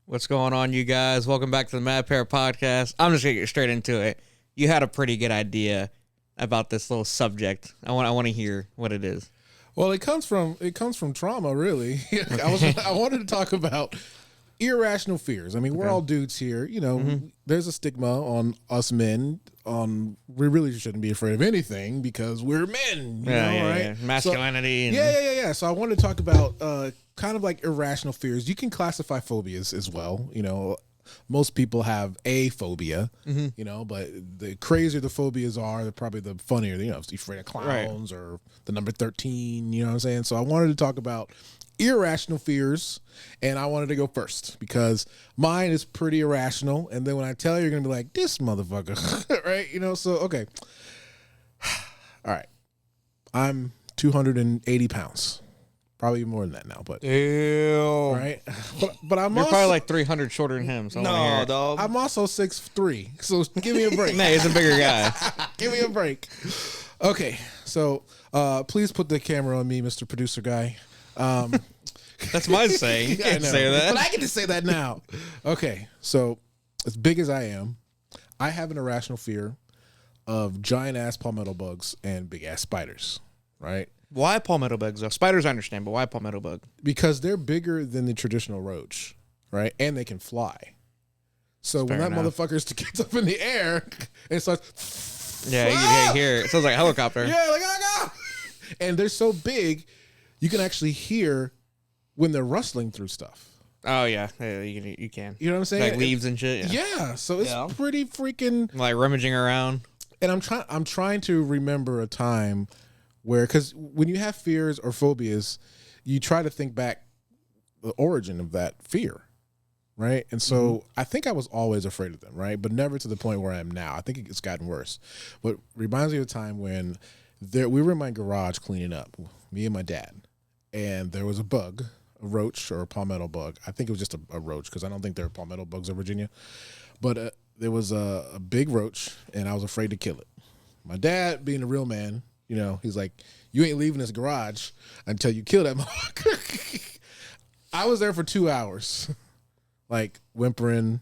What's going on, you guys? Welcome back to the Mad Pear podcast. I'm just gonna get straight into it. You had a pretty good idea about this little subject. I want to hear what it is. Well, it comes from trauma, really. I wanted to talk about irrational fears. I mean, we're all dudes here. You know, there's a stigma on us men. We really shouldn't be afraid of anything because we're men. You know, right? Yeah. Masculinity. So, So I wanted to talk about kind of like irrational fears. You can classify phobias as well. You know, most people have a phobia. You know, but the crazier the phobias are, the funnier. You know, if you're afraid of clowns or the number 13. You know what I'm saying? So I wanted to talk about irrational fears, and I wanted to go first because mine is pretty irrational, and then when I tell you, you're gonna be like, this motherfucker. Right? You know, so okay. All right, I'm 280 pounds, probably more than that now, but Ew. right. But I'm You're also, probably like 300 shorter than him. So No, dog. I'm also 6'3", so give me a break. Nah, he's a bigger guy. Give me a break. Okay, so please put the camera on me, Mr. Producer Guy. That's my saying. You can't say that. But I get to say that now. Okay, so as big as I am, I have an irrational fear of giant ass palmetto bugs and big ass spiders, right? Why palmetto bugs though? Spiders I understand, but why palmetto bug? Because they're bigger than the traditional roach, right? And they can fly. So when that motherfucker gets up in the air and starts, Yeah, you hear it. It sounds like a helicopter. yeah, like ah, and they're so big, you can actually hear when they're rustling through stuff. Oh yeah, you can. You know what I'm saying? Like leaves and shit. Yeah, so it's pretty freaking. Like rummaging around. And I'm trying to remember a time where, because when you have fears or phobias, you try to think back the origin of that fear, right? And so I think I was always afraid of them, right? But never to the point where I am now. I think it's gotten worse. But reminds me of a time when we were in my garage cleaning up, me and my dad, and there was a bug, a roach or a palmetto bug. I think it was just a roach because I don't think there are palmetto bugs in Virginia. But there was a big roach, and I was afraid to kill it. My dad, being a real man, you know, he's like, you ain't leaving this garage until you kill that motherfucker. I was there for 2 hours, like whimpering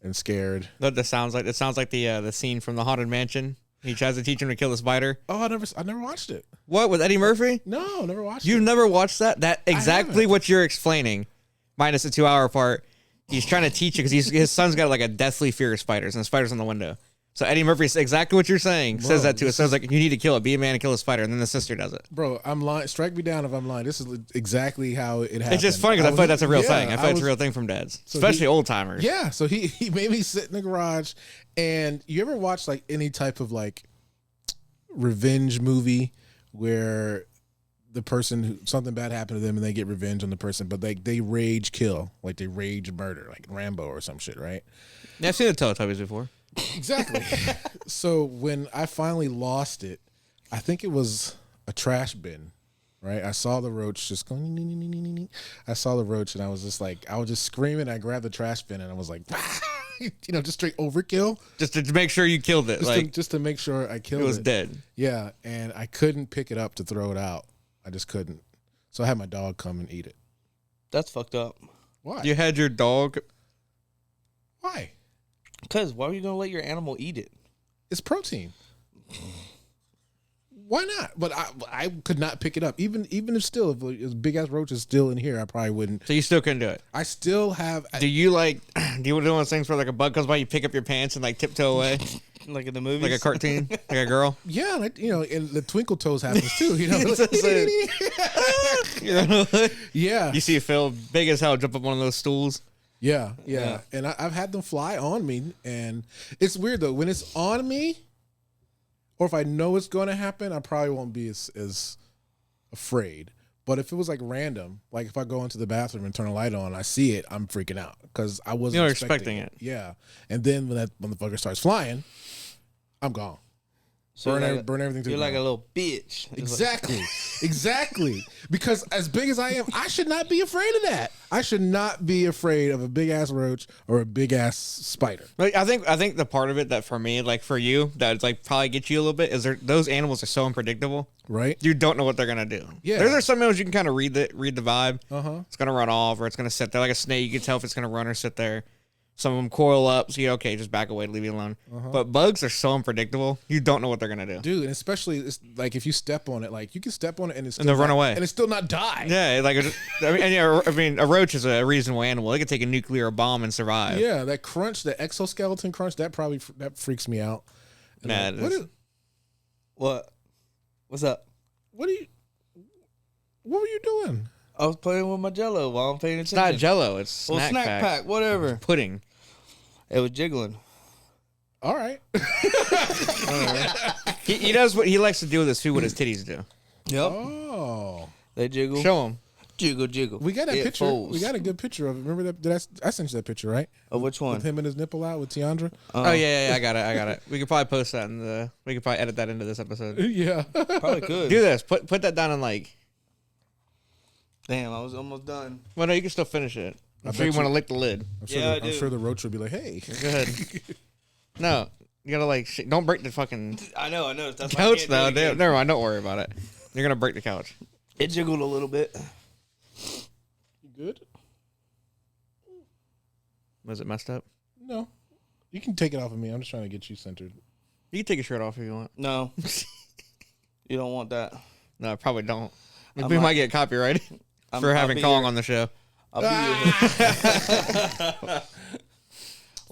and scared. That sounds like the scene from the Haunted Mansion. He tries to teach him to kill the spider. Oh, I never watched it. What, with Eddie Murphy? No, never watched it. You've never watched that? That exactly what you're explaining, minus the 2 hour part. He's trying to teach you because his son's got like a deathly fear of spiders, and the spider's on the window. So Eddie Murphy, exactly what you're saying, says that to us. Says like, you need to kill it. Be a man and kill a spider, and then the sister does it. Bro, I'm lying. Strike me down if I'm lying. This is exactly how it happened. It's just funny because I feel like that's a real thing. I feel like it's a real thing from dads, especially old timers. Yeah, so he made me sit in the garage, and you ever watch like any type of like revenge movie where the person something bad happened to them and they get revenge on the person, but they rage kill, like they rage murder, like Rambo or some shit, right? Yeah, I've seen the Teletubbies before. Exactly. So when I finally lost it, I think it was a trash bin, right? I saw the roach just going. I saw the roach and I was just like, I was just screaming. I grabbed the trash bin and I was like, you know, just straight overkill. Just to make sure you killed it. Just to make sure I killed it. It was dead. Yeah, and I couldn't pick it up to throw it out. I just couldn't. So I had my dog come and eat it. That's fucked up. Why? You had your dog. Why? Because why are you going to let your animal eat it? It's protein. Why not? But I could not pick it up. Even if still, if a big ass roach is still in here, I probably wouldn't. So you still couldn't do it. I still have. Do you want to do one of those things where like a bug comes by, you pick up your pants and like tiptoe away, Like in the movies? like a cartoon, like a girl? Yeah, like, you know, and the twinkle toes happens too. You know, yeah. You see Phil, big as hell, jump up one of those stools. Yeah. And I've had them fly on me, and it's weird though when it's on me. Or if I know it's going to happen, I probably won't be as afraid. But if it was like random, like if I go into the bathroom and turn a light on, I see it, I'm freaking out because I wasn't expecting it. Yeah, and then when that motherfucker starts flying, I'm gone. So burn everything to the ground. You're like a little bitch. Exactly. Exactly. Because as big as I am, I should not be afraid of that. I should not be afraid of a big ass roach or a big ass spider. Like, I think the part of it that for me, like for you, that like probably gets you a little bit is those animals are so unpredictable. Right? You don't know what they're gonna do. Yeah. There's some animals you can kind of read the vibe. Uh-huh. It's gonna run off or it's gonna sit there like a snake. You can tell if it's gonna run or sit there. Some of them coil up, so okay, just back away, leave it alone. But bugs are so unpredictable. You don't know what they're gonna do. Dude, and especially it's like if you step on it, like you can step on it and it's still they'll run not- away. and it's still not die. Yeah, like I mean, a roach is a reasonable animal. They could take a nuclear bomb and survive. Yeah, that crunch, that exoskeleton crunch, that freaks me out. And Nah, like, What? What's up? what were you doing? I was playing with my Jello while I'm paying It's attention. not Jello. It's snack, pack, whatever. pudding. It was jiggling. All right. He does what he likes to do with his food. What his titties do. Yep. Oh. They jiggle. Show him. Jiggle, jiggle. We got that It picture. folds. We got a good picture of it. Remember that? I sent you that picture, right? Of which one? With him and his nipple out with Tiandra. Oh yeah, I got it. We could probably post that we could probably edit that into this episode. Yeah. Probably could. Do this. Put that down in like. Damn, I was almost done. Well, no, you can still finish it. I'm sure bet you want to you- lick the lid. I'm sure, Yeah, I I'm do. sure the roach will be like, hey. Go ahead. No, you gotta like. Don't break the fucking I know. That's why I couch can't though. do it again. Never mind. Don't worry about it. You're gonna break the couch. It jiggled a little bit. You good? Was it messed up? No. You can take it off of me. I'm just trying to get you centered. You can take your shirt off if you want. No. You don't want that. No, I probably don't. I We might- might get copyrighted for I'll having be Kong here. on the show. I'll be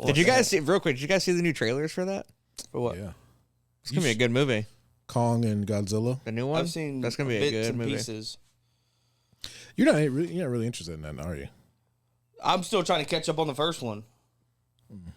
Did you guys see real quick? Did you guys see the new trailers for that? For what? Yeah. It's gonna be a good movie. Kong and Godzilla. The new one. I've seen That's gonna be a bits good and movie. pieces. You're not really interested in that, are you? I'm still trying to catch up on the first one.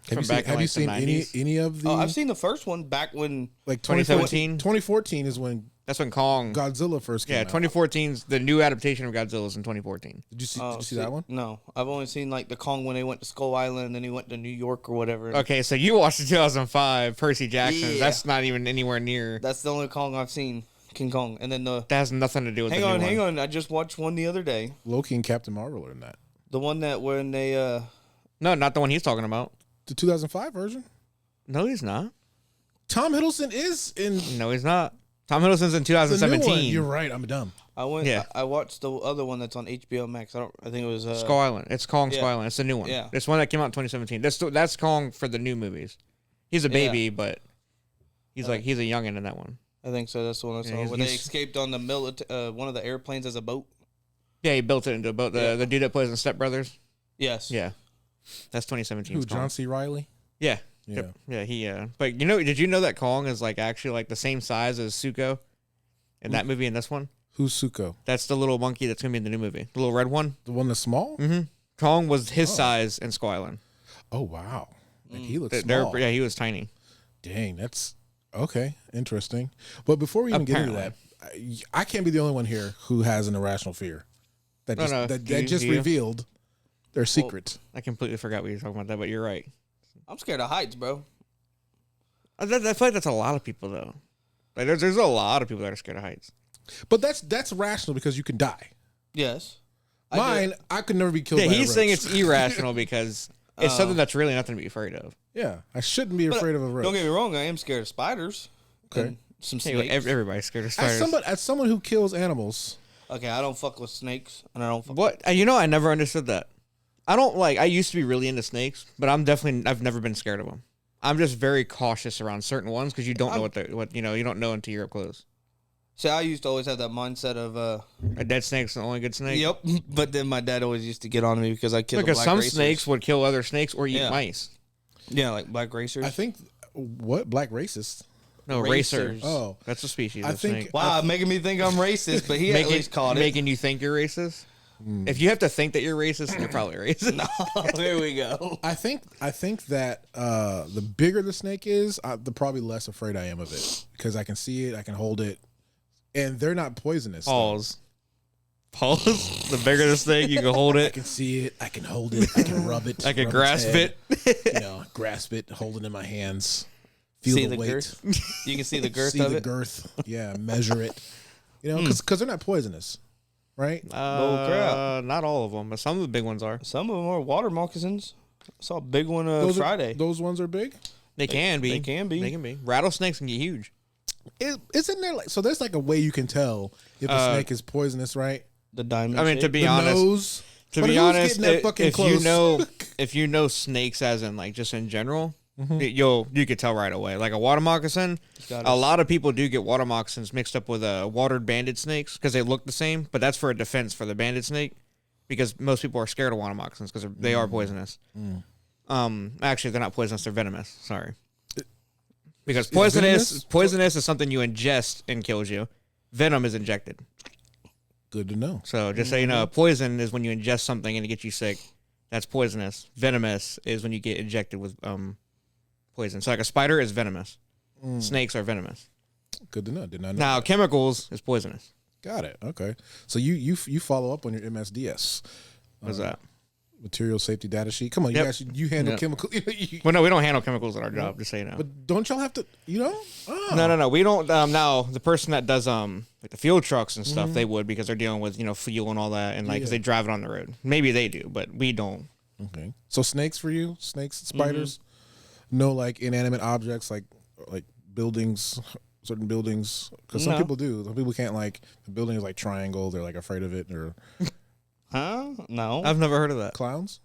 From back in, Have you like, the seen 90s? any of the? Oh, I've seen the first one back when. like 2017? 2014 is when That's when Kong. Godzilla first came Yeah, out. 2014's the new adaptation of Godzilla's in 2014. Did you see? Oh, did you see that one? No, I've only seen like the Kong when they went to Skull Island and then he went to New York or whatever. Okay, so you watched the 2005 Percy Jackson. Yeah. That's not even anywhere near. That's the only Kong I've seen, King Kong. And then the That has nothing to do with. hang the new on, one. hang on. I just watched one the other day. Loki and Captain Marvel are in that. The one that when they No, not the one he's talking about. The 2005 version. No, he's not. Tom Hiddleston is in No, he's not. Tom Hiddleston's in the new one. 2017. You're right. I'm dumb. I went. Yeah. I watched the other one that's on HBO Max. I think it was Skull Island. It's Kong Skull yeah. Island. It's the new one. Yeah. It's one that came out in 2017. That's Kong for the new movies. He's a baby, but he's a youngin in that one. I think so. That's the one I saw. Yeah, when they he's- escaped on the one of the airplanes as a boat. Yeah, he built it into a boat. The dude that plays in Step Brothers. Yes. Yeah, that's 2017. Who? John C. Riley. Yeah. Yeah. Yeah, he but did you know that Kong is like actually like the same size as Zuko in that movie and this one? Who's Suko? That's the little monkey that's gonna be in the new movie. The little red one. The one that's small? Mm-hmm. Kong was his size in Skull Island. Oh wow. Like he looks They're- small. yeah, he was tiny. Dang, that's okay. Interesting. But before we even get into that, I can't be the only one here who has an irrational fear. That No, just no. that Do you- just do you? revealed their secrets. I completely forgot what you were talking about that, but you're right. I'm scared of heights, bro. I feel like that's a lot of people though. Like there's a lot of people that are scared of heights. But that's rational because you can die. Yes. Mine, I could never be killed. Yeah, by a he's saying roach. it's irrational because it's something that's really nothing to be afraid of. Yeah, I shouldn't be afraid of a roach. Don't get me wrong. I am scared of spiders. Okay. And some Hey, snakes. everybody's scared of spiders. As someone who kills animals, Okay, I don't fuck with snakes, and I don't fuck. What? I never understood that. I don't like. I used to be really into snakes, but I've never been scared of them. I'm just very cautious around certain ones because you don't know what you don't know until you're up close. See, I used to always have that mindset of A dead snake's the only good snake. Yep. But then my dad always used to get on me because I killed Because black some racers. snakes would kill other snakes or eat Yeah. mice. Yeah, like black racers. I think what black racist. No, Racers. racers. Oh. That's a species I of think- snake. Wow, making me think I'm racist, but he at least caught it. Making you think you're racist. If you have to think that you're racist, then you're probably racist. No, here we go. I think that the bigger the snake is, the probably less afraid I am of it because I can see it, I can hold it, and they're not poisonous. Pause. The bigger the snake, you can hold I it. can see it, I can hold it, I can rub it, I can rub grasp its head, it. grasp it, hold it in my hands, feel See the the weight, girth? You can see the girth see of the it. girth, measure it, because they're not poisonous, right? crap. Not all of them, but some of the big ones are. Some of them are water moccasins. I saw a big one Friday. Those ones are big. They can be. They can be. They can be. Rattlesnakes can get huge. Isn't there like so? There's like a way you can tell if a snake is poisonous, right? The diamond. I mean, shape. to be The honest, nose. to But be who's honest, getting that fucking if close? you know, if you know snakes as in like just in general, you could tell right away. Like a water moccasin, a lot of people do get water moccasins mixed up with watered banded snakes because they look the same, but that's for a defense for the banded snake because most people are scared of water moccasins because they are poisonous. Actually, they're not poisonous; they're venomous. Sorry. Because poisonous is something you ingest and kills you. Venom is injected. Good to know. So just so you know, poison is when you ingest something and it gets you sick. That's poisonous. Venomous is when you get injected with poison. So like a spider is venomous. Snakes are venomous. Good to know. Did not know. Now chemicals is poisonous. Got it. Okay. So you follow up on your MSDS. What's that? Material safety data sheet. Come on, Yep. you handle Yep. chemical. Well, no, we don't handle chemicals at our job. Just so you know. But don't y'all have to? You know? Oh. No. We don't. Now the person that does like the fuel trucks and stuff, they would because they're dealing with fuel and all that, and like 'cause they drive it on the road. Maybe they do, but we don't. Okay. So snakes for you? Snakes, spiders? No, like inanimate objects, like buildings, certain buildings. Because some people do. Some people can't like the building is like triangle. They're like afraid of it or Huh? No. I've never heard of that. clowns,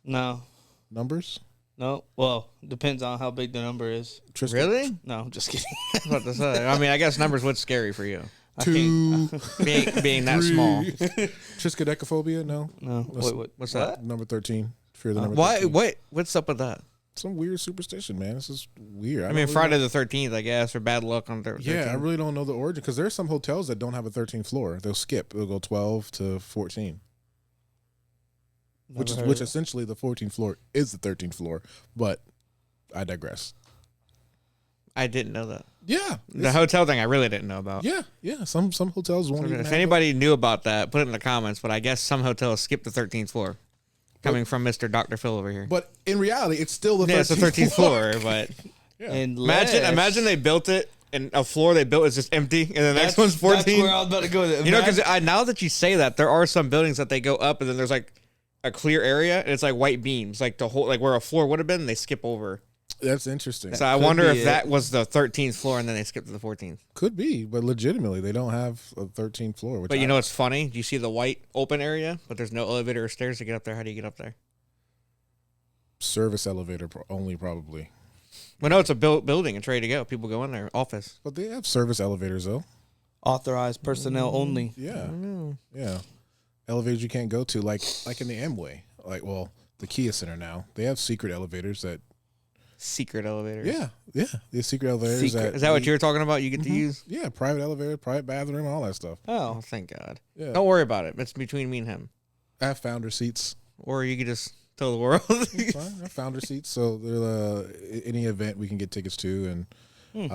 No. numbers. No. Well, depends on how big the number is. Tristan, Really? No, I'm just kidding. I was about to say. I mean, I guess numbers would scary for you, 2, being that small. Triskaidekaphobia? No. No. Wait. What's that? Number 13. Fear the number Why? 13. What's up with that? Some weird superstition, man. This is weird. I don't mean, really Friday know. the 13th, I guess, or bad luck on 13th. Yeah, I really don't know the origin because there's some hotels that don't have a 13th floor. They'll skip. They'll go 12 to 14. Which essentially the 14th floor is the 13th floor, but I digress. I didn't know that. Yeah, The hotel thing, I really didn't know about. yeah. Some hotels won't. Even If have anybody knew about that, put it in the comments. But I guess some hotels skip the 13th floor. Coming from Mr. Dr. Phil over here. But in reality, it's still the 13th, Yeah, it's the 13th floor, but imagine they built it and a floor they built is just empty, and the next one's 14. That's where I was about to go with it. Because now that you say that, there are some buildings that they go up and then there's like a clear area and it's like white beams, like the whole where a floor would have been, they skip over. That's interesting. So I wonder if that was the 13th floor and then they skipped to the 14th. Could be, but legitimately, they don't have a 13th floor. Which But you know what's funny? Do you see the white open area, but there's no elevator or stairs to get up there? How do you get up there? Service elevator only, probably. Well, no, it's a building. It's ready to go. People go in there. Office. But they have service elevators, though. Authorized personnel only. Yeah, yeah. Elevators you can't go to, like in the Amway, the Kia Center now. They have secret elevators that. Secret elevators. Yeah. The secret elevators. Is that what you were talking about? You get to use? Yeah, private elevator, private bathroom, all that stuff. Oh, thank God. Yeah. Don't worry about it. It's between me and him. I have founder seats. Or you could just tell the world. It's fine. I have founder seats, so any event we can get tickets to, and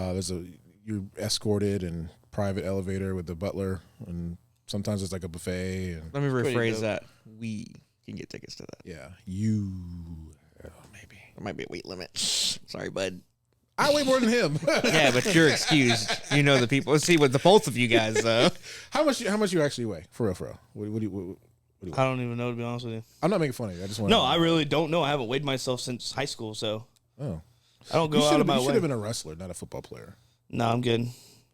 you're escorted and private elevator with the butler, and sometimes it's like a buffet. And Let me rephrase dope. that. We can get tickets to that. yeah, maybe. There might be a weight limit. Sorry, bud. I weigh more than him. Yeah, but you're excused. You know the people. Let's see with the both of you guys though. How much you actually weigh? For real. What do you weigh? I don't even know, to be honest with you. I'm not making fun of you. I just want. No, I really don't know. I haven't weighed myself since high school, so Oh, I don't go out of my You should way. have been a wrestler, not a football player. No, I'm good.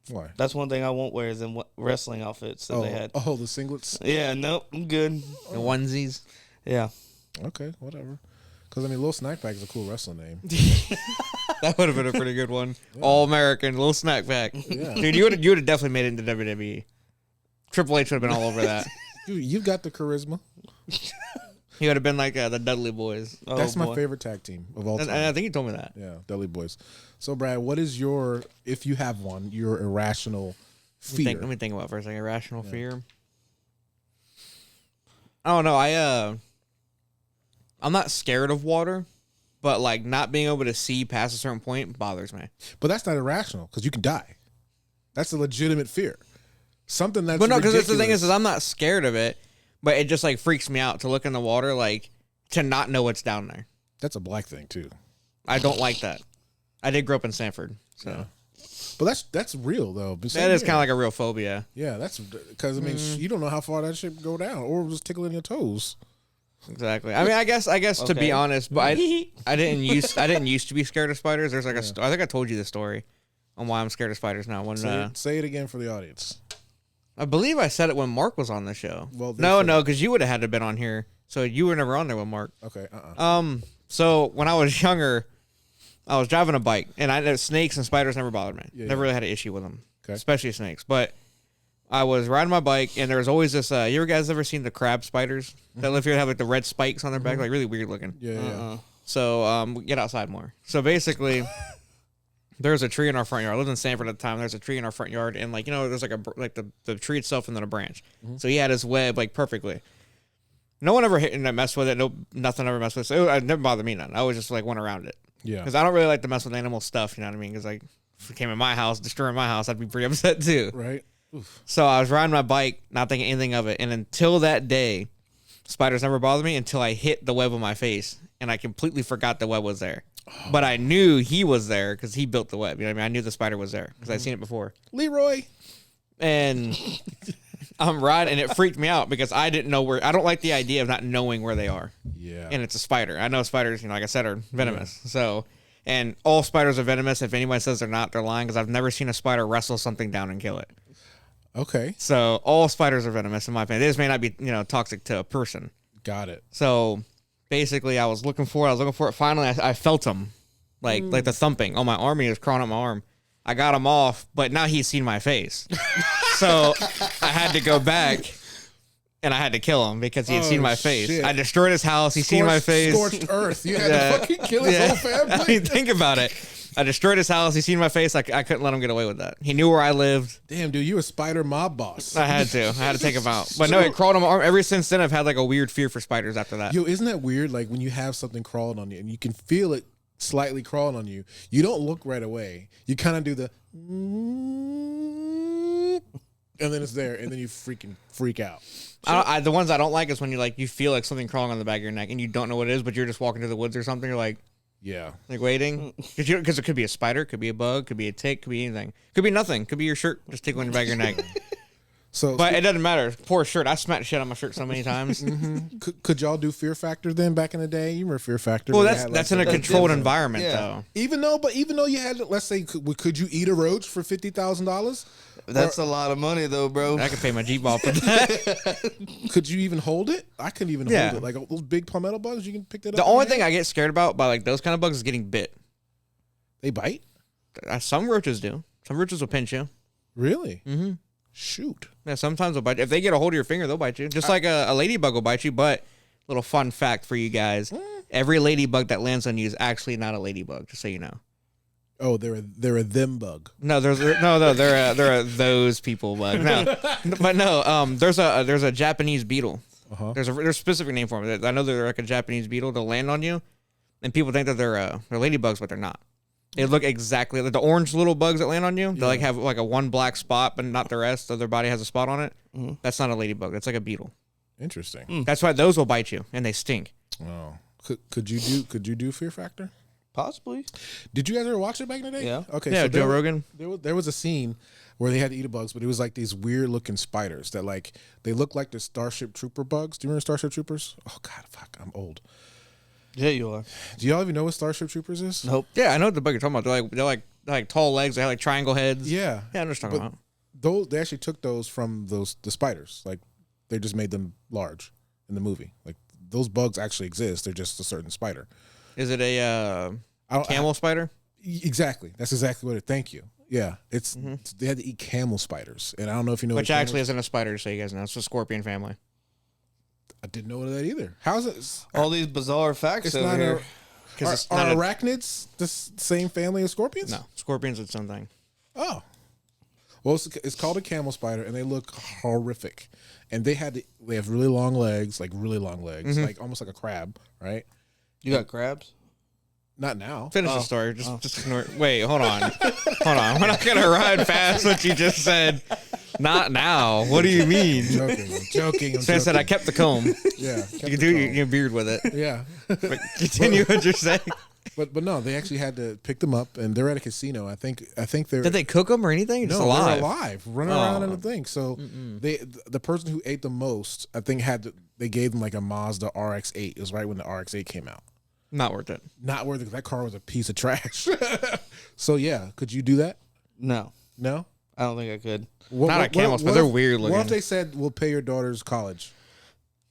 Why? That's one thing I won't wear is in wrestling outfits that they had. Oh, the singlets. Yeah, nope, I'm good. The onesies. Yeah. Okay, whatever. Because Little Snack Pack is a cool wrestling name. That would have been a pretty good one. All American, little snack pack. Yeah. Dude, you would have definitely made it into WWE. Triple H would have been all over that. Dude, you've got the charisma. He would have been like the Dudley Boys. Oh, That's my boy. favorite tag team of all time. And I think you told me that. Yeah, Dudley Boys. So, Brad, what is if you have one, your irrational fear? Let me think about it for a second. Irrational fear. I don't know. I'm not scared of water, but like not being able to see past a certain point bothers me. But that's not irrational because you can die. That's a legitimate fear. Something that's But no, because the thing ridiculous. is I'm not scared of it, but it just like freaks me out to look in the water, like to not know what's down there. That's a black thing too. I don't like that. I did grow up in Sanford, so But that's real though. That is kind of like a real phobia. Yeah, that's because I mean you don't know how far that shit go down, or just tickling your toes. Exactly. I mean, I guess to be honest, but I didn't used to be scared of spiders. There's like I think I told you the story on why I'm scared of spiders now. When say it again for the audience. I believe I said it when Mark was on the show. Well, no, because you would have had to been on here, so you were never on there with Mark. Okay. So when I was younger, I was driving a bike, and I know snakes and spiders never bothered me. Never really had an issue with them, especially snakes. But I was riding my bike, and there was always this. You guys ever seen the crab spiders that live here? Have like the red spikes on their back, like really weird looking. Yeah. So we get outside more. So basically, there's a tree in our front yard. I lived in Sanford at the time. There's a tree in our front yard, and like there's like the tree itself and then a branch. So he had his web like perfectly. No one ever hit and messed with it. Nothing ever messed with it. So it never bothered me none. I always just like went around it. Yeah. Because I don't really like to mess with animal stuff. You know what I mean? Because like if it came in my house, destroying my house, I'd be pretty upset too. Right. Oof. So I was riding my bike, not thinking anything of it, and until that day, spiders never bothered me until I hit the web on my face, and I completely forgot the web was there. But I knew he was there because he built the web. You know what I mean? I knew the spider was there because I'd seen it before. Leroy. And I'm riding, and it freaked me out because I didn't know where. I don't like the idea of not knowing where they are. Yeah. And it's a spider. I know spiders, like I said, are venomous. Yeah. So, and all spiders are venomous. If anybody says they're not, they're lying because I've never seen a spider wrestle something down and kill it. Okay. So all spiders are venomous in my opinion. This may not be, toxic to a person. Got it. So basically I was looking for it. Finally, I felt him like the thumping on my arm. He was crawling up my arm. I got him off, but now he's seen my face. So I had to go back and I had to kill him because he had seen my face. Shit. I destroyed his house. He's seen my face. Scorched earth. You had to fucking kill his whole family. I mean, think about it. I destroyed his house. He's seen my face. I couldn't let him get away with that. He knew where I lived. Damn, dude, you a spider mob boss. I had to take him out. But no, it crawled on my arm. Ever since then, I've had like a weird fear for spiders after that. Yo, isn't that weird? Like when you have something crawling on you and you can feel it slightly crawling on you, you don't look right away. You kind of do the and then it's there, and then you freaking freak out. The ones I don't like is when you feel like something crawling on the back of your neck and you don't know what it is, but you're just walking through the woods or something. You're like, yeah, like waiting because it could be a spider, could be a bug, could be a tick, could be anything, could be nothing, could be your shirt just tickling the back of your neck. But it doesn't matter. Poor shirt. I smacked shit on my shirt so many times. Could y'all do Fear Factor then back in the day? You remember Fear Factor? Well, that's in a controlled environment though. Even though you had, let's say, could you eat a roach for $50,000? That's a lot of money though, bro. I could pay my Jeep off for that. Could you even hold it? I couldn't even hold it. Like those big palmetto bugs, you can pick that up. The only thing I get scared about by like those kind of bugs is getting bit. They bite? Some roaches do. Some roaches will pinch you. Really? Mm-hmm. Shoot. Yeah, sometimes they'll bite you. If they get a hold of your finger, they'll bite you. Just like a ladybug will bite you. But little fun fact for you guys: every ladybug that lands on you is actually not a ladybug. Just so you know. Oh, they're a them bug. No, they're a those people bug. No, but no. There's a Japanese beetle. There's a specific name for them. I know they're like a Japanese beetle. They'll land on you, and people think that they're ladybugs, but they're not. They look exactly like the orange little bugs that land on you. They like have like a one black spot, but not the rest of their body has a spot on it. Mm-hmm. That's not a ladybug. That's like a beetle. Interesting. That's why those will bite you and they stink. Oh, could you do Fear Factor? Possibly. Did you guys ever watch it back in the day? Yeah. Okay. Yeah, so Joe Rogan. There was a scene where they had to eat bugs, but it was like these weird looking spiders that like they look like the Starship Trooper bugs. Do you remember Starship Troopers? Oh God, fuck, I'm old. Yeah, you are. Do y'all even know what Starship Troopers is? Nope. Yeah, I know what the bug you're talking about. They're like tall legs. They have like triangle heads. Yeah. Yeah, I'm just talking about. They actually took those from the spiders. Like they just made them large in the movie. Like those bugs actually exist. They're just a certain spider. Is it a camel spider? Exactly. That's exactly what it. Thank you. Yeah, it's they had to eat camel spiders, and I don't know if you know. Which actually isn't a spider, so you guys know it's a scorpion family. I didn't know that either. How's it? All these bizarre facts over here. Are arachnids the same family as scorpions? No, scorpions its own thing. Oh, well, it's called a camel spider, and they look horrific. And they have really long legs, like like almost like a crab, right? You got crabs? Not now. Finish the story. Just ignore it. Wait, hold on. We're not gonna ride past what you just said. Not now. What do you mean? I'm joking. I said I kept the comb. Yeah. You can do your beard with it. Yeah. But continue what you're saying. But no, they actually had to pick them up, and they're at a casino. I think they're. Did they cook them or anything? Just No, alive? they're alive, running around in the thing. So the person who ate the most, I think, they gave them like a Mazda RX-8. It was right when the RX-8 came out. Not worth it. Not worth it. That car was a piece of trash. So yeah, could you do that? No, No. I don't think I could. Not at Camels, but they're weird looking. What if they said we'll pay your daughter's college?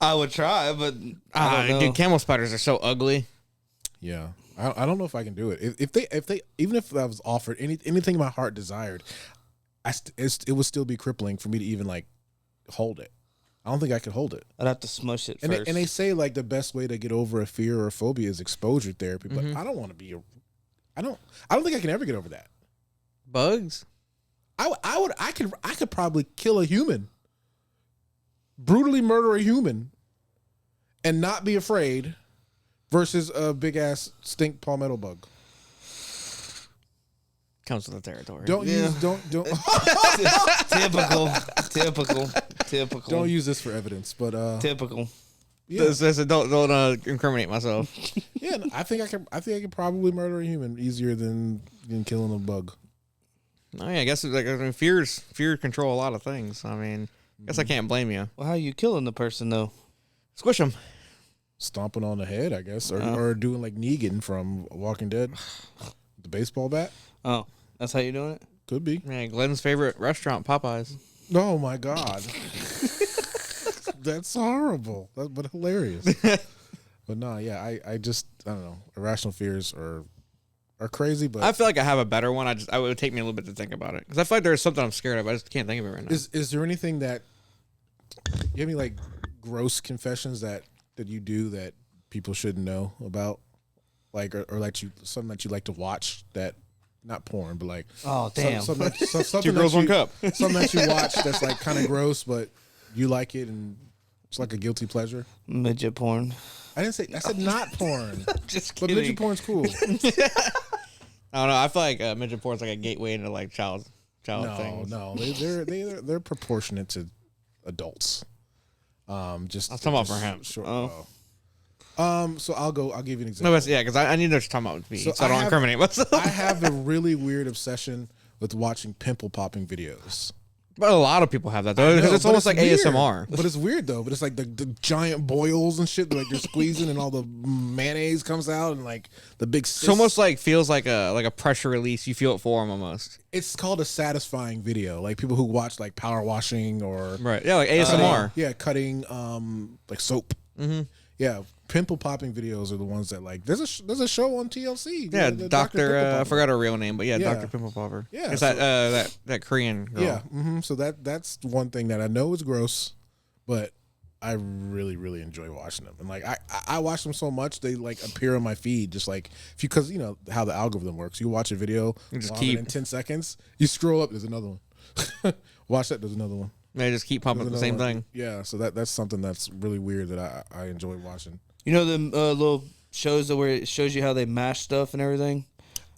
I would try, but I don't know. Dude, camel spiders are so ugly. Yeah, I don't know if I can do it. If they even if I was offered anything my heart desired, it would still be crippling for me to even like hold it. I don't think I could hold it. I'd have to smush it And first. they say like the best way to get over a fear or a phobia is exposure therapy. But I don't want to be I don't think I can ever get over that. Bugs? I could probably kill a human, brutally murder a human, and not be afraid, versus a big ass stink palmetto bug. Comes with the territory. Don't Typical. don't use this for evidence. But Typical. yeah, Don't incriminate myself. yeah. I think I can probably murder a human easier than killing a bug. Oh, yeah, I guess fears control a lot of things. I mean, I guess I can't blame you. Well, how are you killing the person though? Squish them. Stomping on the head, I guess, or doing like Negan from Walking Dead, the baseball bat. Oh, that's how you're doing it? Could be. Man, Glenn's favorite restaurant, Popeyes. Oh my god, that's horrible, but hilarious. But no, yeah, I don't know. Irrational fears are crazy, but I feel like I have a better one. It would take me a little bit to think about it because I feel like there's something I'm scared of. I just can't think of it right now. is there anything that you have any like gross confessions that you do that people shouldn't know about, like or like something that you like to watch that not porn, but like something Two girls, one cup. something that you watch that's like kind of gross, but you like it and it's like a guilty pleasure. Midget porn. I said not porn. Just But kidding. midget porn's cool. I don't know. I feel like midget porn is like a gateway into like child things. No, they're proportionate to adults. Just I was talking about for him. Sure. So I'll give you an example. No, but yeah, because I need to know what you're talking about with me, so I don't incriminate myself. I have a really weird obsession with watching pimple popping videos. But a lot of people have that though, because it's almost like weird. ASMR. But it's weird though. But it's like the giant boils and shit. Like they're squeezing and all the mayonnaise comes out and like the big. It's almost like feels like a pressure release. You feel it for them almost. It's called a satisfying video. Like people who watch like power washing or Right. Yeah, like ASMR. Cutting like soap. Mm-hmm. Yeah, pimple popping videos are the ones that like. There's a show on TLC. Yeah, the Doctor. I forgot her real name, but yeah, Yeah. Dr. Pimple Popper. Yeah, it's so- that Korean girl. Yeah. Mm-hmm. So that's one thing that I know is gross, but I really really enjoy watching them. And like I watch them so much they like appear on my feed just like because you know how the algorithm works. You watch a video just longer than 10 seconds, you scroll up, there's another one. Watch that, there's another one. They just keep pumping There's the same another one. thing. Yeah. So that's something that's really weird that I enjoy watching. You know them little shows where it shows you how they mash stuff and everything?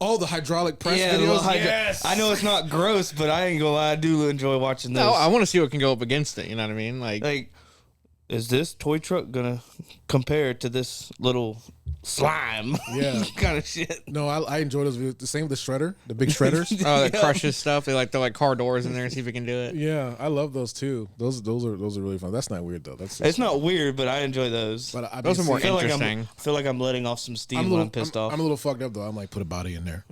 Oh, the hydraulic press the videos. little yes! I know it's not gross, but I ain't gonna lie, I do enjoy watching those. No, I want to see what can go up against it. You know what I mean? Like is this toy truck gonna compare to this little slime? Yeah. Kind of shit. No, I enjoy those videos. The same with the shredder, the big shredders. that crushes stuff. They like throw like car doors in there and see if it can do it. Yeah, I love those too. Those are really fun. That's not weird though. That's It's not weird, but I enjoy those. But Those are more I feel interesting. I feel like I'm letting off some steam when I'm pissed off. I'm a little fucked up though. I'm like, put a body in there.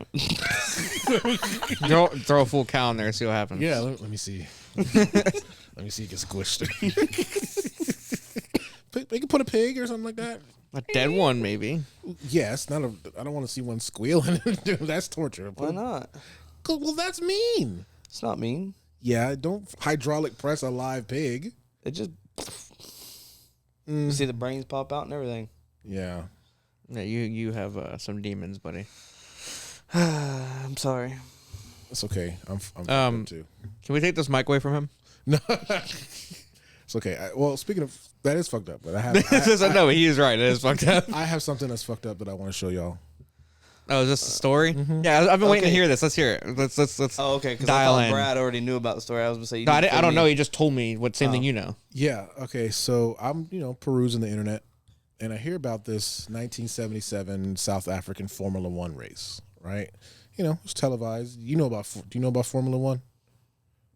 Throw a full cow in there and see what happens. Yeah, let me see. Let me see it get squished. They can put a pig or something like that. A dead one, maybe. Yes, not a. I don't want to see one squealing. That's torture. Why not? Well, that's mean. It's not mean. Yeah, don't hydraulic press a live pig. It just you see the brains pop out and everything. Yeah. Yeah, you have some demons, buddy. I'm sorry. It's okay. I'm fucked up too. Can we take this mic away from him? No. It's okay. Well, speaking of that is fucked up, but I No, he is right. It is fucked up. I have something that's fucked up that I want to show y'all. Oh, is this a story? Yeah, I've been waiting to hear this. Let's hear it. Let's Oh, okay. Because I dial thought in. Brad already knew about the story. I was gonna say. No, I don't know. He just told me what same thing you know. Yeah. Okay. So I'm perusing the internet, and I hear about this 1977 South African Formula One race, right? You know, it's televised. Do you know about Formula One?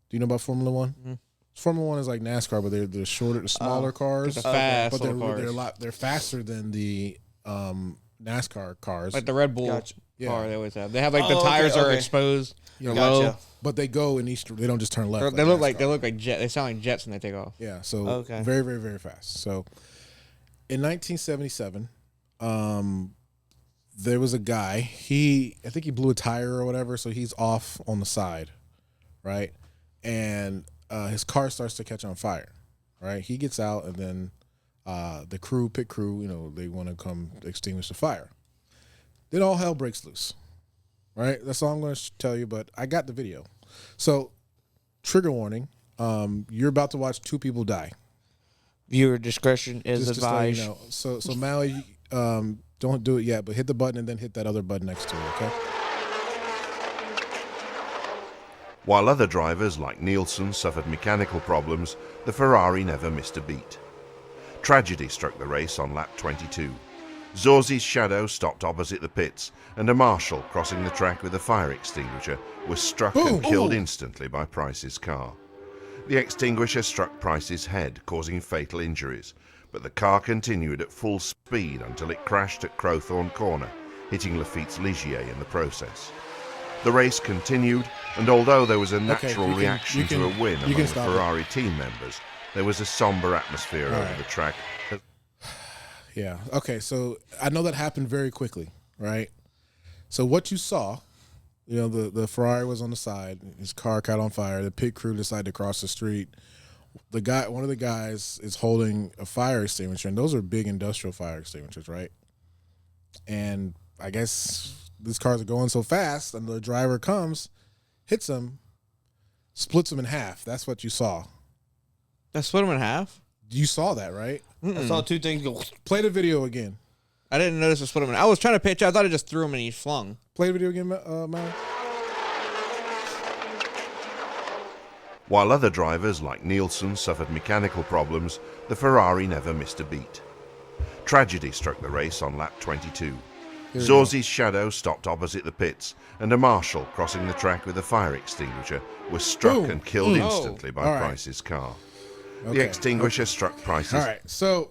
Do you know about Formula One? Mm-hmm. Formula One is like NASCAR, but they're the shorter, the smaller cars. The fast but cars. they're faster than the NASCAR cars. Like the Red Bull Gotcha. car they always have. They have like the tires are exposed. Yeah. Low. But they go in each. They don't just turn left. They look like jet. They sound like jets when they take off. Yeah. So very, very, very fast. So in 1977, there was a guy. I think he blew a tire or whatever. So he's off on the side, right? And his car starts to catch on fire, right? He gets out, and then the pit crew, you know, they want to come extinguish the fire. Then all hell breaks loose, right? That's all I'm going to tell you, but I got the video. So, trigger warning, you're about to watch 2 people die. Viewer discretion is advised. You know. So Maui, don't do it yet, but hit the button and then hit that other button next to it, okay? While other drivers like Nielsen suffered mechanical problems, the Ferrari never missed a beat. Tragedy struck the race on lap 22. Zorzi's shadow stopped opposite the pits, and a marshal crossing the track with a fire extinguisher was struck and killed instantly by Price's car. The extinguisher struck Price's head, causing fatal injuries, but the car continued at full speed until it crashed at Crowthorne Corner, hitting Lafitte's Ligier in the process. The race continued, and although there was a natural reaction to a win among the Ferrari team members, there was a somber atmosphere over the track. Yeah. Okay. So I know that happened very quickly, right? So what you saw, you know, the Ferrari was on the side, his car caught on fire. The pit crew decided to cross the street. One of the guys is holding a fire extinguisher, and those are big industrial fire extinguishers, right? And I guess these cars are going so fast, and the driver comes, hits him, splits him in half. That's what you saw. That split him in half? You saw that, right? I saw 2 things go. Play the video again. I didn't notice it split him in. I was trying to pitch. I thought it just threw him and he flung. Play the video again, Mal. While other drivers like Nielsen suffered mechanical problems, the Ferrari never missed a beat. Tragedy struck the race on lap 22. Zorzi's shadow stopped opposite the pits, and a marshal crossing the track with a fire extinguisher was struck and killed instantly by Price's car. The extinguisher struck Price's... All right, so,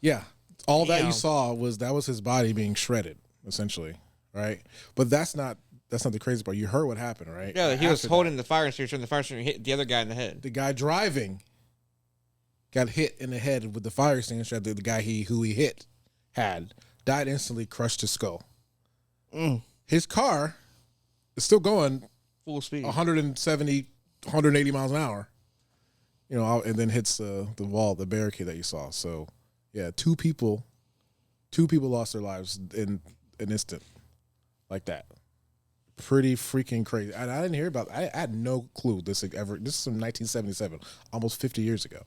yeah, all that you saw was his body being shredded, essentially, right? But that's not the crazy part. You heard what happened, right? Yeah, he was holding the fire extinguisher, and the fire extinguisher hit the other guy in the head. The guy driving got hit in the head with the fire extinguisher. The guy who he hit died instantly, crushed his skull. His car is still going full speed, 170, 180 miles an hour. You know, and then hits the wall, the barricade that you saw. So, yeah, 2 people lost their lives in an instant like that. Pretty freaking crazy. And I didn't hear about. I had no clue this is from 1977, almost 50 years ago.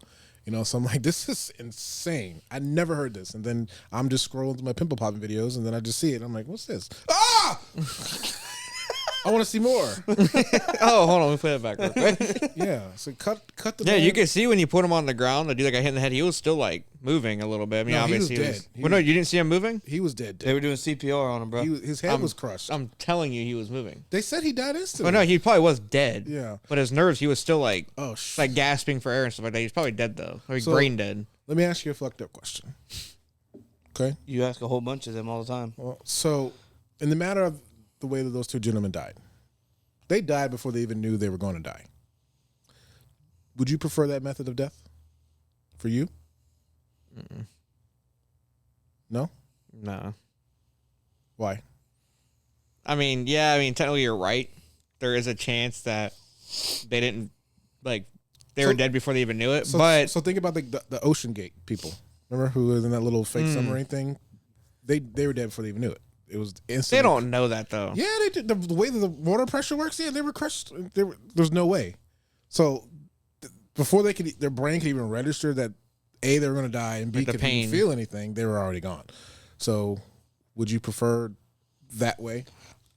You know, so I'm like, this is insane. I never heard this. And then I'm just scrolling through my pimple popping videos, and then I just see it. And I'm like, what's this? Ah! I want to see more. Oh, hold on. Let me play that back real quick. Yeah. So cut the. Yeah, you can see when you put him on the ground, the dude that got hit in the head, he was still like moving a little bit. I mean, obviously he was dead. Well, no, you didn't see him moving? He was dead. They were doing CPR on him, bro. His head was crushed. I'm telling you, he was moving. They said he died instantly. Well, no, he probably was dead. Yeah. But his nerves, he was still like, like gasping for air and stuff like that. He's probably dead though, or he's brain dead. Let me ask you a fucked up question. Okay. You ask a whole bunch of them all the time. Well, so in the matter of the way that those 2 gentlemen died, they died before they even knew they were going to die. Would you prefer that method of death for you? No? No. Why? I mean, technically you're right. There is a chance that they didn't, they were dead before they even knew it. So think about the Ocean Gate people. Remember who was in that little fake submarine thing? They were dead before they even knew it. It was instantly. They don't know that though. Yeah, they did. The way that the water pressure works, they were crushed. There's no way. So before their brain could even register that A, they were going to die, and B, could even feel anything, they were already gone. So would you prefer that way?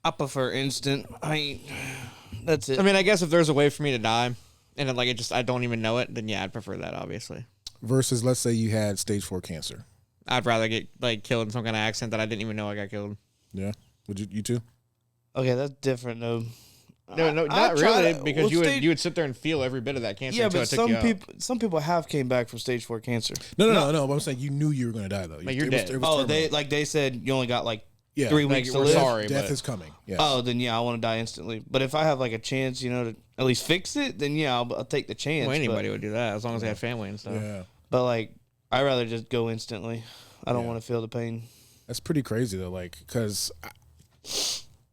I prefer instant. That's it. I mean, I guess if there's a way for me to die, and then I don't even know it, then yeah, I'd prefer that, obviously. Versus, let's say you had stage 4 cancer. I'd rather get like killed in some kind of accident that I didn't even know I got killed. Yeah. Would you too? Okay, that's different though. No, not try really, to- because well, you would sit there and feel every bit of that cancer Yeah, until but it took you some people have came back from stage 4 cancer. No. But I'm saying you knew you were going to die though. Like, you're It dead. it was Oh, terminal. they said you only got like Yeah. 3 Like, weeks to we're live. sorry, Death but is coming. Yes. Oh, then yeah, I want to die instantly. But if I have like a chance, to at least fix it, then yeah, I'll take the chance. well, but- anybody would do that as long as they had family and stuff. Yeah. But like, I'd rather just go instantly. I don't want to feel the pain. That's pretty crazy though, like, because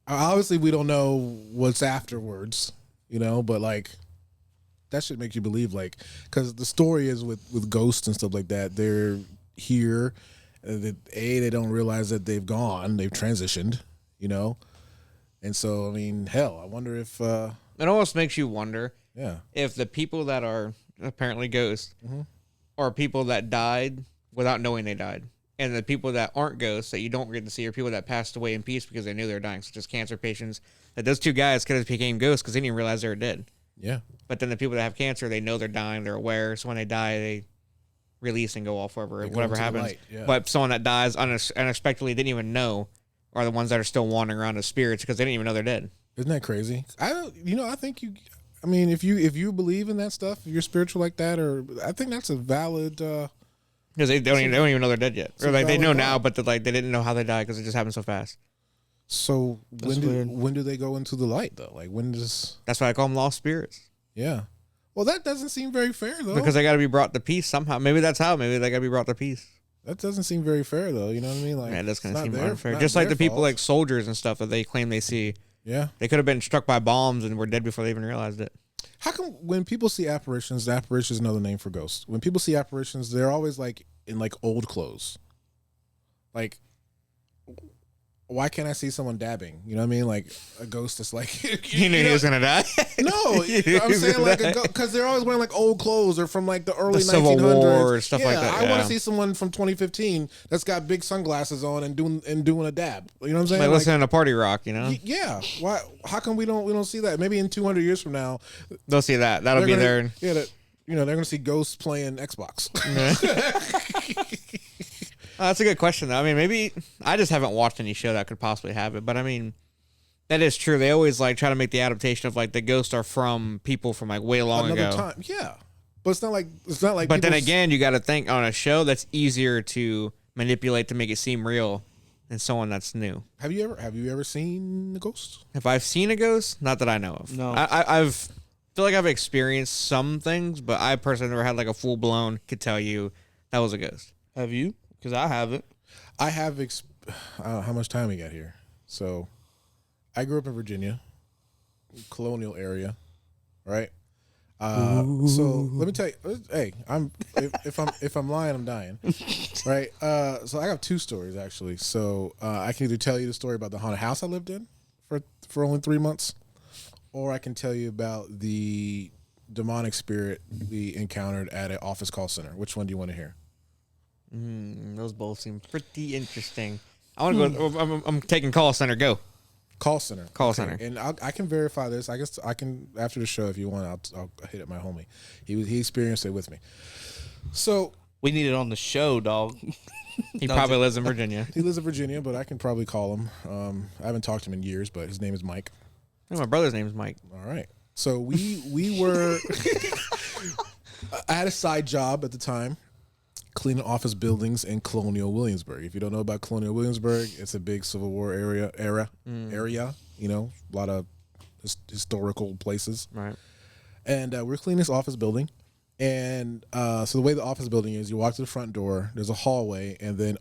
obviously we don't know what's afterwards, but like that should make you believe, like, because the story is with ghosts and stuff like that. They're here, they don't realize that they've gone, they've transitioned, and so I mean, hell, I wonder if It almost makes you wonder yeah, if the people that are apparently ghosts Mm-hmm. are people that died without knowing they died. And the people that aren't ghosts that you don't get to see are people that passed away in peace because they knew they were dying, such as cancer patients. That those two guys could have became ghosts because they didn't realize they were dead. yeah, But then the people that have cancer, they know they're dying, they're aware. So when they die, they release and go off whatever go into the happens. light, yeah. But someone that dies unexpectedly didn't even know are the ones that are still wandering around as spirits because they didn't even know they're dead. isn't that crazy? I think I mean, if you believe in that stuff, if you're spiritual like that, or I think that's a valid. Because they don't even know they're dead yet. Or like they know valid now, thought. but they didn't know how they died because it just happened so fast. So weird. when do they go into the light though? Like when does? That's why I call them lost spirits. Yeah. Well, that doesn't seem very fair though. Because they got to be brought to peace somehow. Maybe that's how. Maybe they got to be brought to peace. that doesn't seem very fair though. You know what I mean? Like Man, that's kind it's of not seem unfair. not Just like their the people fault. like soldiers and stuff that they claim they see. Yeah. They could have been struck by bombs and were dead before they even realized it. How come when people see apparitions, apparitions is another name for ghosts. When people see apparitions, they're always like in like old clothes. Like, why can't I see someone dabbing? You know what I mean? Like a ghost is like You knew he was gonna die. No, I'm saying like because they're always wearing like old clothes or from like the early The Civil 1900s. War, stuff yeah, like that, I want yeah. to see someone from 2015 that's got big sunglasses on and doing a dab. You know what I'm saying? Like listening to party rock, you know. Yeah. Why? How come we don't see that? Maybe in 200 years from now, They'll see that. That'll be they're there. gonna- Yeah, they're gonna see ghosts playing Xbox. That's a good question, though. I mean, maybe I just haven't watched any show that could possibly have it, but I mean, that is true. They always like try to make the adaptation of like the ghosts are from people from like way long Another ago. time, yeah. But it's not like But then people's- again, you got to think on a show that's easier to manipulate to make it seem real than someone that's new. Have you ever seen the ghosts? If I've seen a ghost, not that I know of. No. I've feel like I've experienced some things, but I personally never had like a full blown could tell you that was a ghost. Have you? Because I haven't. I have. I don't know how much time we got here. So, I grew up in Virginia, colonial area, right? So let me tell you. Hey, if I'm lying, I'm dying, right? So I got two stories actually. So I can either tell you the story about the haunted house I lived in for only 3 months, or I can tell you about the demonic spirit we encountered at an office call center. Which one do you want to hear? Those both seem pretty interesting. I want to go. I'm taking call center. Go. Call center. Call center. And I can verify this. I guess I can after the show if you want. I'll hit up my homie. He experienced it with me. So We need it on the show, dog. He probably lives in Virginia. he lives in Virginia, but I can probably call him. I haven't talked to him in years, but his name is Mike. Oh, my brother's name is Mike. All right. So we were. I had a side job at the time, cleaning office buildings in Colonial Williamsburg. If you don't know about Colonial Williamsburg, it's a big Civil War area. You know, a lot of historical places. Right. And we're cleaning this office building. And so the way the office building is, you walk to the front door, there's a hallway, and then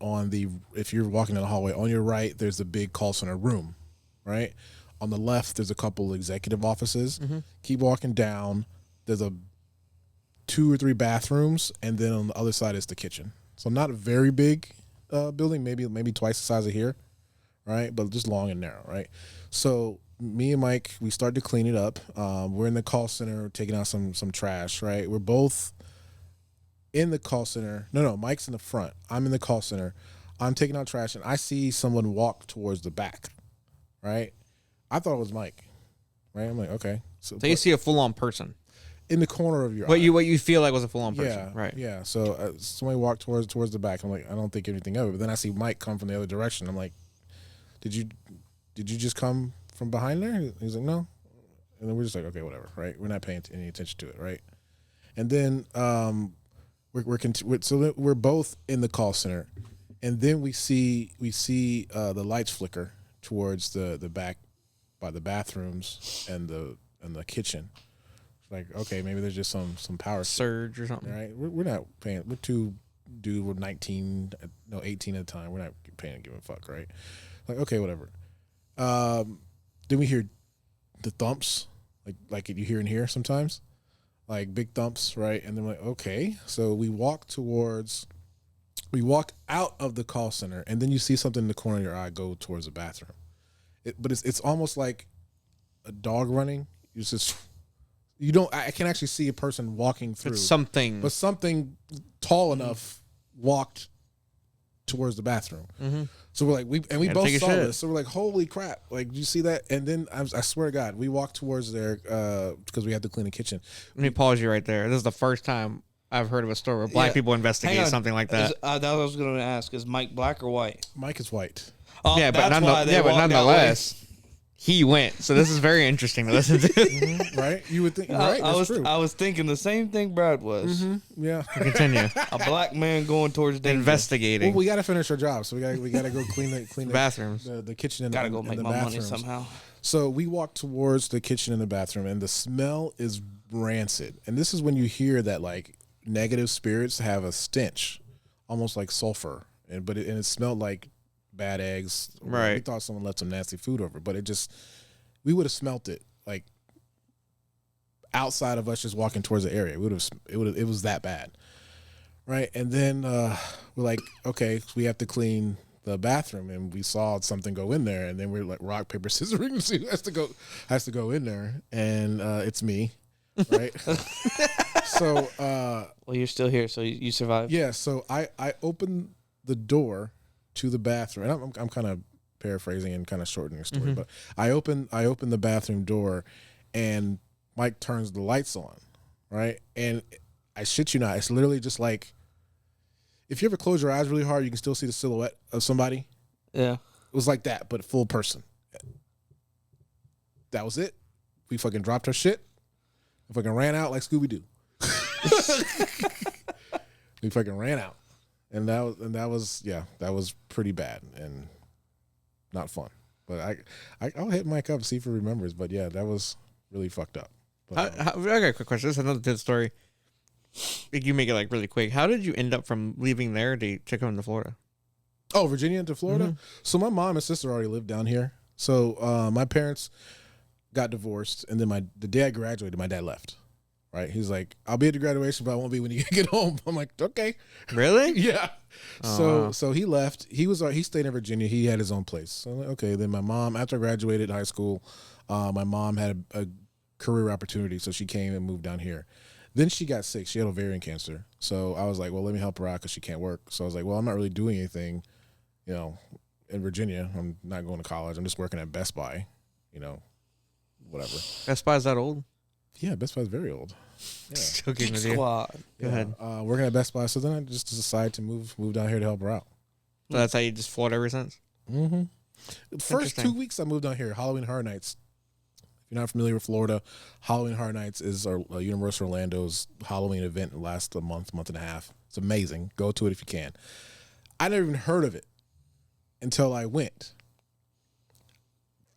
if you're walking in the hallway, on your right, there's a big call center room, right? On the left, there's a couple executive offices. Keep walking down, there's 2 or 3 bathrooms, and then on the other side is the kitchen. So not a very big building, maybe twice the size of here, right? But just long and narrow, right? So me and Mike, we started to clean it up. We're in the call center taking out some trash, right? We're both in the call center. No, Mike's in the front. I'm in the call center. I'm taking out trash, and I see someone walk towards the back, right? I thought it was Mike, right? I'm like, okay. So you see a full on person. in the corner of your What eye. you feel like was a full on person, right? Yeah. So somebody walked towards the back. I'm like, I don't think anything of it. But then I see Mike come from the other direction. I'm like, did you just come from behind there? He's like, no. And then we're just like, okay, whatever, right? We're not paying any attention to it, right? And then we're both in the call center, and then we see the lights flicker towards the back by the bathrooms and the kitchen. Like, okay, maybe there's just some power Surge or something. right? We're not paying. We're two dude. We're 18 at the time. We're not paying a give a fuck, right? Like, okay, whatever. Then we hear the thumps, like you hear in here sometimes, like big thumps, right? And then we're like, okay. So we walk out of the call center, and then you see something in the corner of your eye go towards the bathroom. But it's almost like a dog running. It's just I can actually see a person walking through. But something tall enough walked towards the bathroom. Mm-hmm. So we're like, we both saw this. So we're like, holy crap! Like, do you see that? And then I swear to God, we walked towards there because we had to clean the kitchen. Let me pause you right there. This is the first time I've heard of a story where black people investigate something like that. That I was going to ask: is Mike black or white? Mike is white. Oh, yeah, but nonetheless, he went. So this is very interesting to listen to. Mm-hmm, right? You would think, right? That's true. I was thinking the same thing Brad was. Mm-hmm, yeah. Continue. A black man going towards danger. Investigating. Well, we got to finish our job, so we got to go clean the bathrooms, the kitchen, and gotta go and make the my bathrooms. money somehow. So we walk towards the kitchen and the bathroom, and the smell is rancid. And this is when you hear that like negative spirits have a stench, almost like sulfur, and it smelled like bad eggs. Right. We thought someone left some nasty food over, but we would have smelt it like outside of us just walking towards the area. It was that bad. Right. And then we're like, okay, we have to clean the bathroom, and we saw something go in there, and then we're like rock, paper, scissors, ring, see who has to go in there. And it's me. Right. So well, you're still here, so you survived. Yeah, so I opened the door to the bathroom, and I'm kind of paraphrasing and kind of shortening the story, but I open the bathroom door, and Mike turns the lights on, right? And I shit you not, it's literally just like, if you ever close your eyes really hard, you can still see the silhouette of somebody. Yeah. It was like that, but a full person. That was it. We fucking dropped our shit. We fucking ran out like Scooby-Doo. We fucking ran out. And that was pretty bad and not fun. But I'll hit Mike up and see if he remembers. But yeah, that was really fucked up. But, I got a quick question. This is another good story. You make it like really quick. How did you end up from leaving there to come to Florida? Oh, Virginia into Florida? Mm-hmm. So my mom and sister already lived down here. So my parents got divorced, and then the day I graduated, my dad left. Right? He's like, I'll be at the graduation, but I won't be when you get home. I'm like, okay. Really? Yeah. So he left. He stayed in Virginia. He had his own place. So I'm like, okay. Then my mom, after I graduated high school, my mom had a career opportunity, so she came and moved down here. Then she got sick. She had ovarian cancer. So I was like, well, let me help her out because she can't work. So I was like, well, I'm not really doing anything, in Virginia. I'm not going to college. I'm just working at Best Buy, whatever. Best Buy's that old? Yeah, Best Buy's very old. Yeah. Joking with you. Go ahead. Working at Best Buy. So then I just decided to move down here to help her out. So that's how you just fought ever since? Mm-hmm. First 2 weeks I moved down here, Halloween Horror Nights. If you're not familiar with Florida, Halloween Horror Nights is our Universal Orlando's Halloween event. It lasts a month and a half. It's amazing. Go to it if you can. I never even heard of it until I went.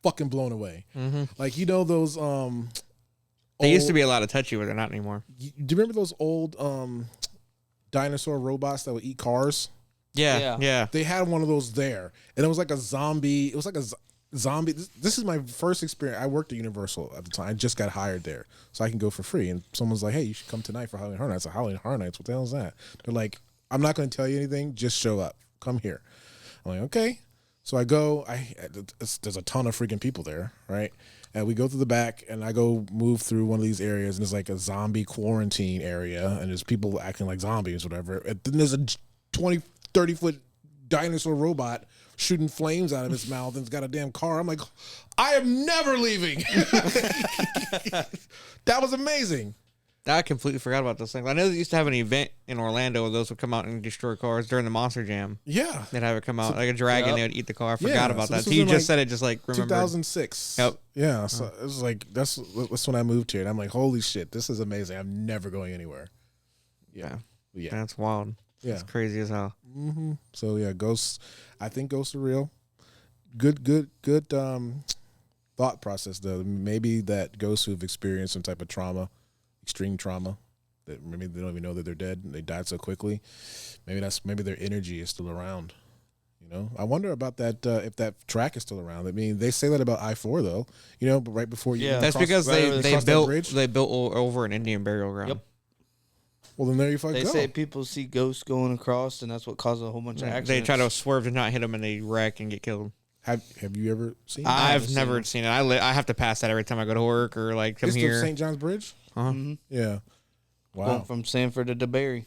Fucking blown away. Mm-hmm. Like, those... They used to be a lot of touchy, but they're not anymore. Do you remember those old dinosaur robots that would eat cars? Yeah. They had one of those there, and it was like a zombie. It was like a zombie. This is my first experience. I worked at Universal at the time. I just got hired there, so I can go for free. And someone's like, "Hey, you should come tonight for Halloween Horror Nights." Halloween Horror Nights? What the hell is that? They're like, "I'm not going to tell you anything. Just show up. Come here." I'm like, "Okay." So I go. There's a ton of freaking people there, right? And we go through the back, and I go move through one of these areas, and it's like a zombie quarantine area, and there's people acting like zombies, whatever. And then there's a 20, 30-foot dinosaur robot shooting flames out of its mouth, and it's got a damn car. I'm like, I am never leaving. That was amazing. I completely forgot about those things. I know they used to have an event in Orlando where those would come out and destroy cars during the Monster Jam. Yeah. They'd have it come out like a dragon. They would eat the car. I forgot Yeah, about so that. this So was you in, just like, said it, just like remember. 2006. Yep. Yeah. So it was like that's when I moved here, and I'm like, holy shit, this is amazing. I'm never going anywhere. Yeah. Yeah. That's wild. Yeah. It's crazy as hell. Mm-hmm. So yeah, ghosts. I think ghosts are real. Good. Thought process though. Maybe that ghosts who've experienced some type of trauma, extreme trauma, that maybe they don't even know that they're dead and they died so quickly. Maybe their energy is still around. You know, I wonder about that. If that track is still around. I mean, they say that about I-4 though. You know, but right before you. Yeah. That's because right over the- they cross that built bridge? over an Indian burial ground. Yep. Well, then there you fuck They go. say people see ghosts going across, and that's what causes a whole bunch of accidents. They try to swerve to not hit them and they wreck and get killed. Have you ever seen? I've seen never it. seen it. I have to pass that every time I go to work or like come It's the here. St. John's Bridge. Uh-huh. Yeah. Wow. Going from Sanford to DeBerry.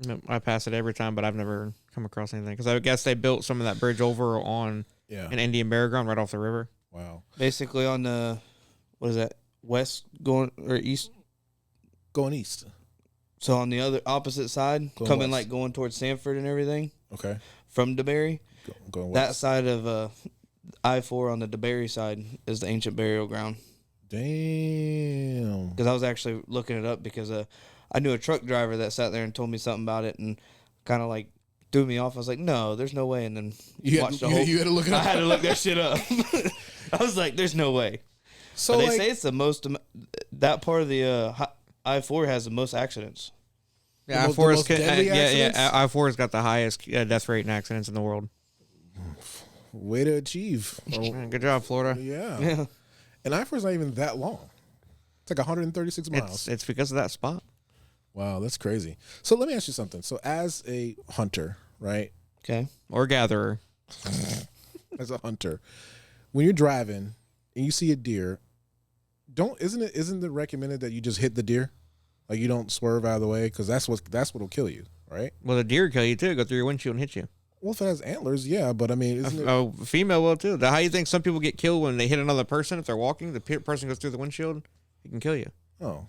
No, I pass it every time, but I've never come across anything because I guess they built some of that bridge over on Yeah. an Indian burial ground right off the river. Wow. Basically on the, what is that, west going, or east? Going east. So on the other opposite side, Going coming west. like going towards Sanford and everything, Okay. from DeBerry. Going That west. side of I-4 on the DeBerry side is the ancient burial ground. Damn. Because I was actually looking it up because I knew a truck driver that sat there and told me something about it and kind of like threw me off. I was like, no, there's no way. And then You watched had, the whole. you had to look it I up. had to look that shit up. I was like, there's no way. So But they like, say it's the most. That part of the I-4 has the most accidents. Yeah, The I-4 most deadly accidents? I-4 has got the highest death rate in accidents in the world. way to achieve. Oh, Good job, Florida. yeah. Yeah. And I-4 is not even that long. It's like 136 miles. It's because of that spot. Wow, that's crazy. So let me ask you something. So as a hunter, right? Okay. Or gatherer. As a hunter, when you're driving and you see a deer, isn't it recommended that you just hit the deer? Like you don't swerve out of the way because that's what'll kill you, right? Well, the deer kill you too. Go through your windshield and hit you. Well, if it has antlers, yeah, but I mean, isn't it? Oh, female will too. How you think some people get killed when they hit another person if they're walking? The person goes through the windshield, he can kill you. Oh,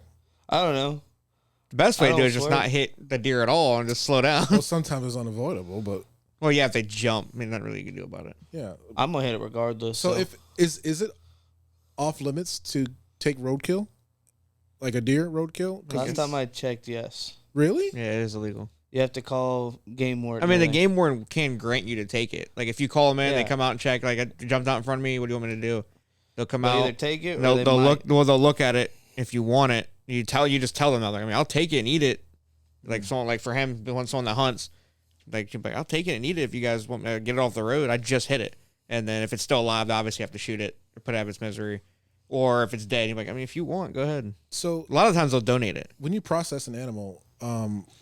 I don't know. The best way I to do don't it is just swear. not hit the deer at all and just slow down. well, sometimes it's unavoidable, but Well, yeah, if they jump, I mean, not really you can do about it. yeah. I'm gonna hit it regardless. So if is it off limits to take roadkill, like a deer roadkill? 'Cause last it's- time I checked, yes, really? Yeah, it is illegal. you have to call game warden. I mean, the and game warden can grant you to take it. Like if you call them in, they Yeah. come out and check. Like I jumped out in front of me. What do you want me to do? They'll come they'll out. either take it or They'll, they they'll might. look. Well, they'll look at it if you want it. You just tell them. I mean, I'll take it and eat it. Like someone, like for him, someone that hunts, like I'll take it and eat it if you guys want me to get it off the road. I just hit it, and then if it's still alive, they obviously have to shoot it or put it out of its misery. Or if it's dead, you're like, I mean, if you want, go ahead. So A lot of times they'll donate it. when you process an animal,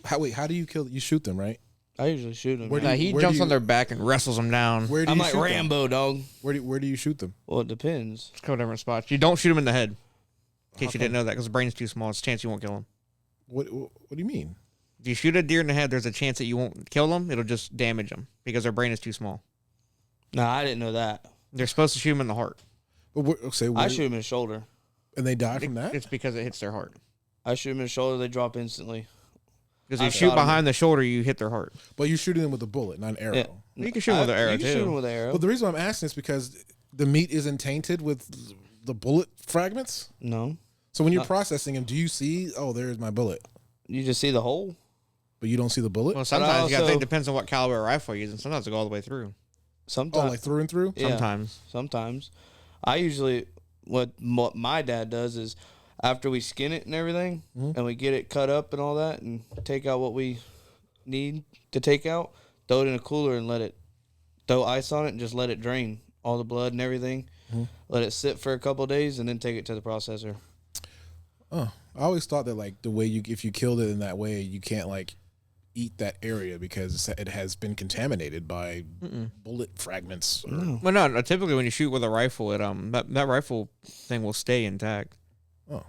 how do you kill? You shoot them, right? I usually shoot them. Where do Nah, you- he where jumps do on you- their back and wrestles them down. Where do I'm you like shoot Rambo, dog. them? Where do you shoot them? Well, it depends. It's a couple different spots. You don't shoot him in the head. In case you didn't know that, because the brain's too small. It's a chance you won't kill him. What do you mean? If you shoot a deer in the head, there's a chance that you won't kill them. It'll just damage them because their brain is too small. No, I didn't know that. They're supposed to shoot them in the heart. But say I shoot them in the shoulder. and they die from that. It's because it hits their heart. I shoot them in the shoulder. They drop instantly. Because you I've shoot shot 'em. behind the shoulder, you hit their heart. But you're shooting them with a bullet, not an arrow. Yeah. You can shoot 'em with an arrow, You can shoot too. them with an arrow. Well, the reason I'm asking is because the meat isn't tainted with the bullet fragments. No, So when you're processing them, do you see? Oh, there's my bullet, you just see the hole. but you don't see the bullet. Well, sometimes you got to also- think depends on what caliber rifle you're using. Sometimes it go all the way through. Sometimes, Oh, like through and through. yeah, Sometimes. sometimes. I usually what my dad does is after we skin it and everything, and we get it cut up and all that, and take out what we need to take out, throw it in a cooler and let it throw ice on it and just let it drain all the blood and everything. Let it sit for a couple of days and then take it to the processor. Oh, I always thought that like the way if you killed it in that way, you can't like eat that area because it has been contaminated by bullet fragments. Or, Well, no. Typically, when you shoot with a rifle, that rifle thing will stay intact. oh,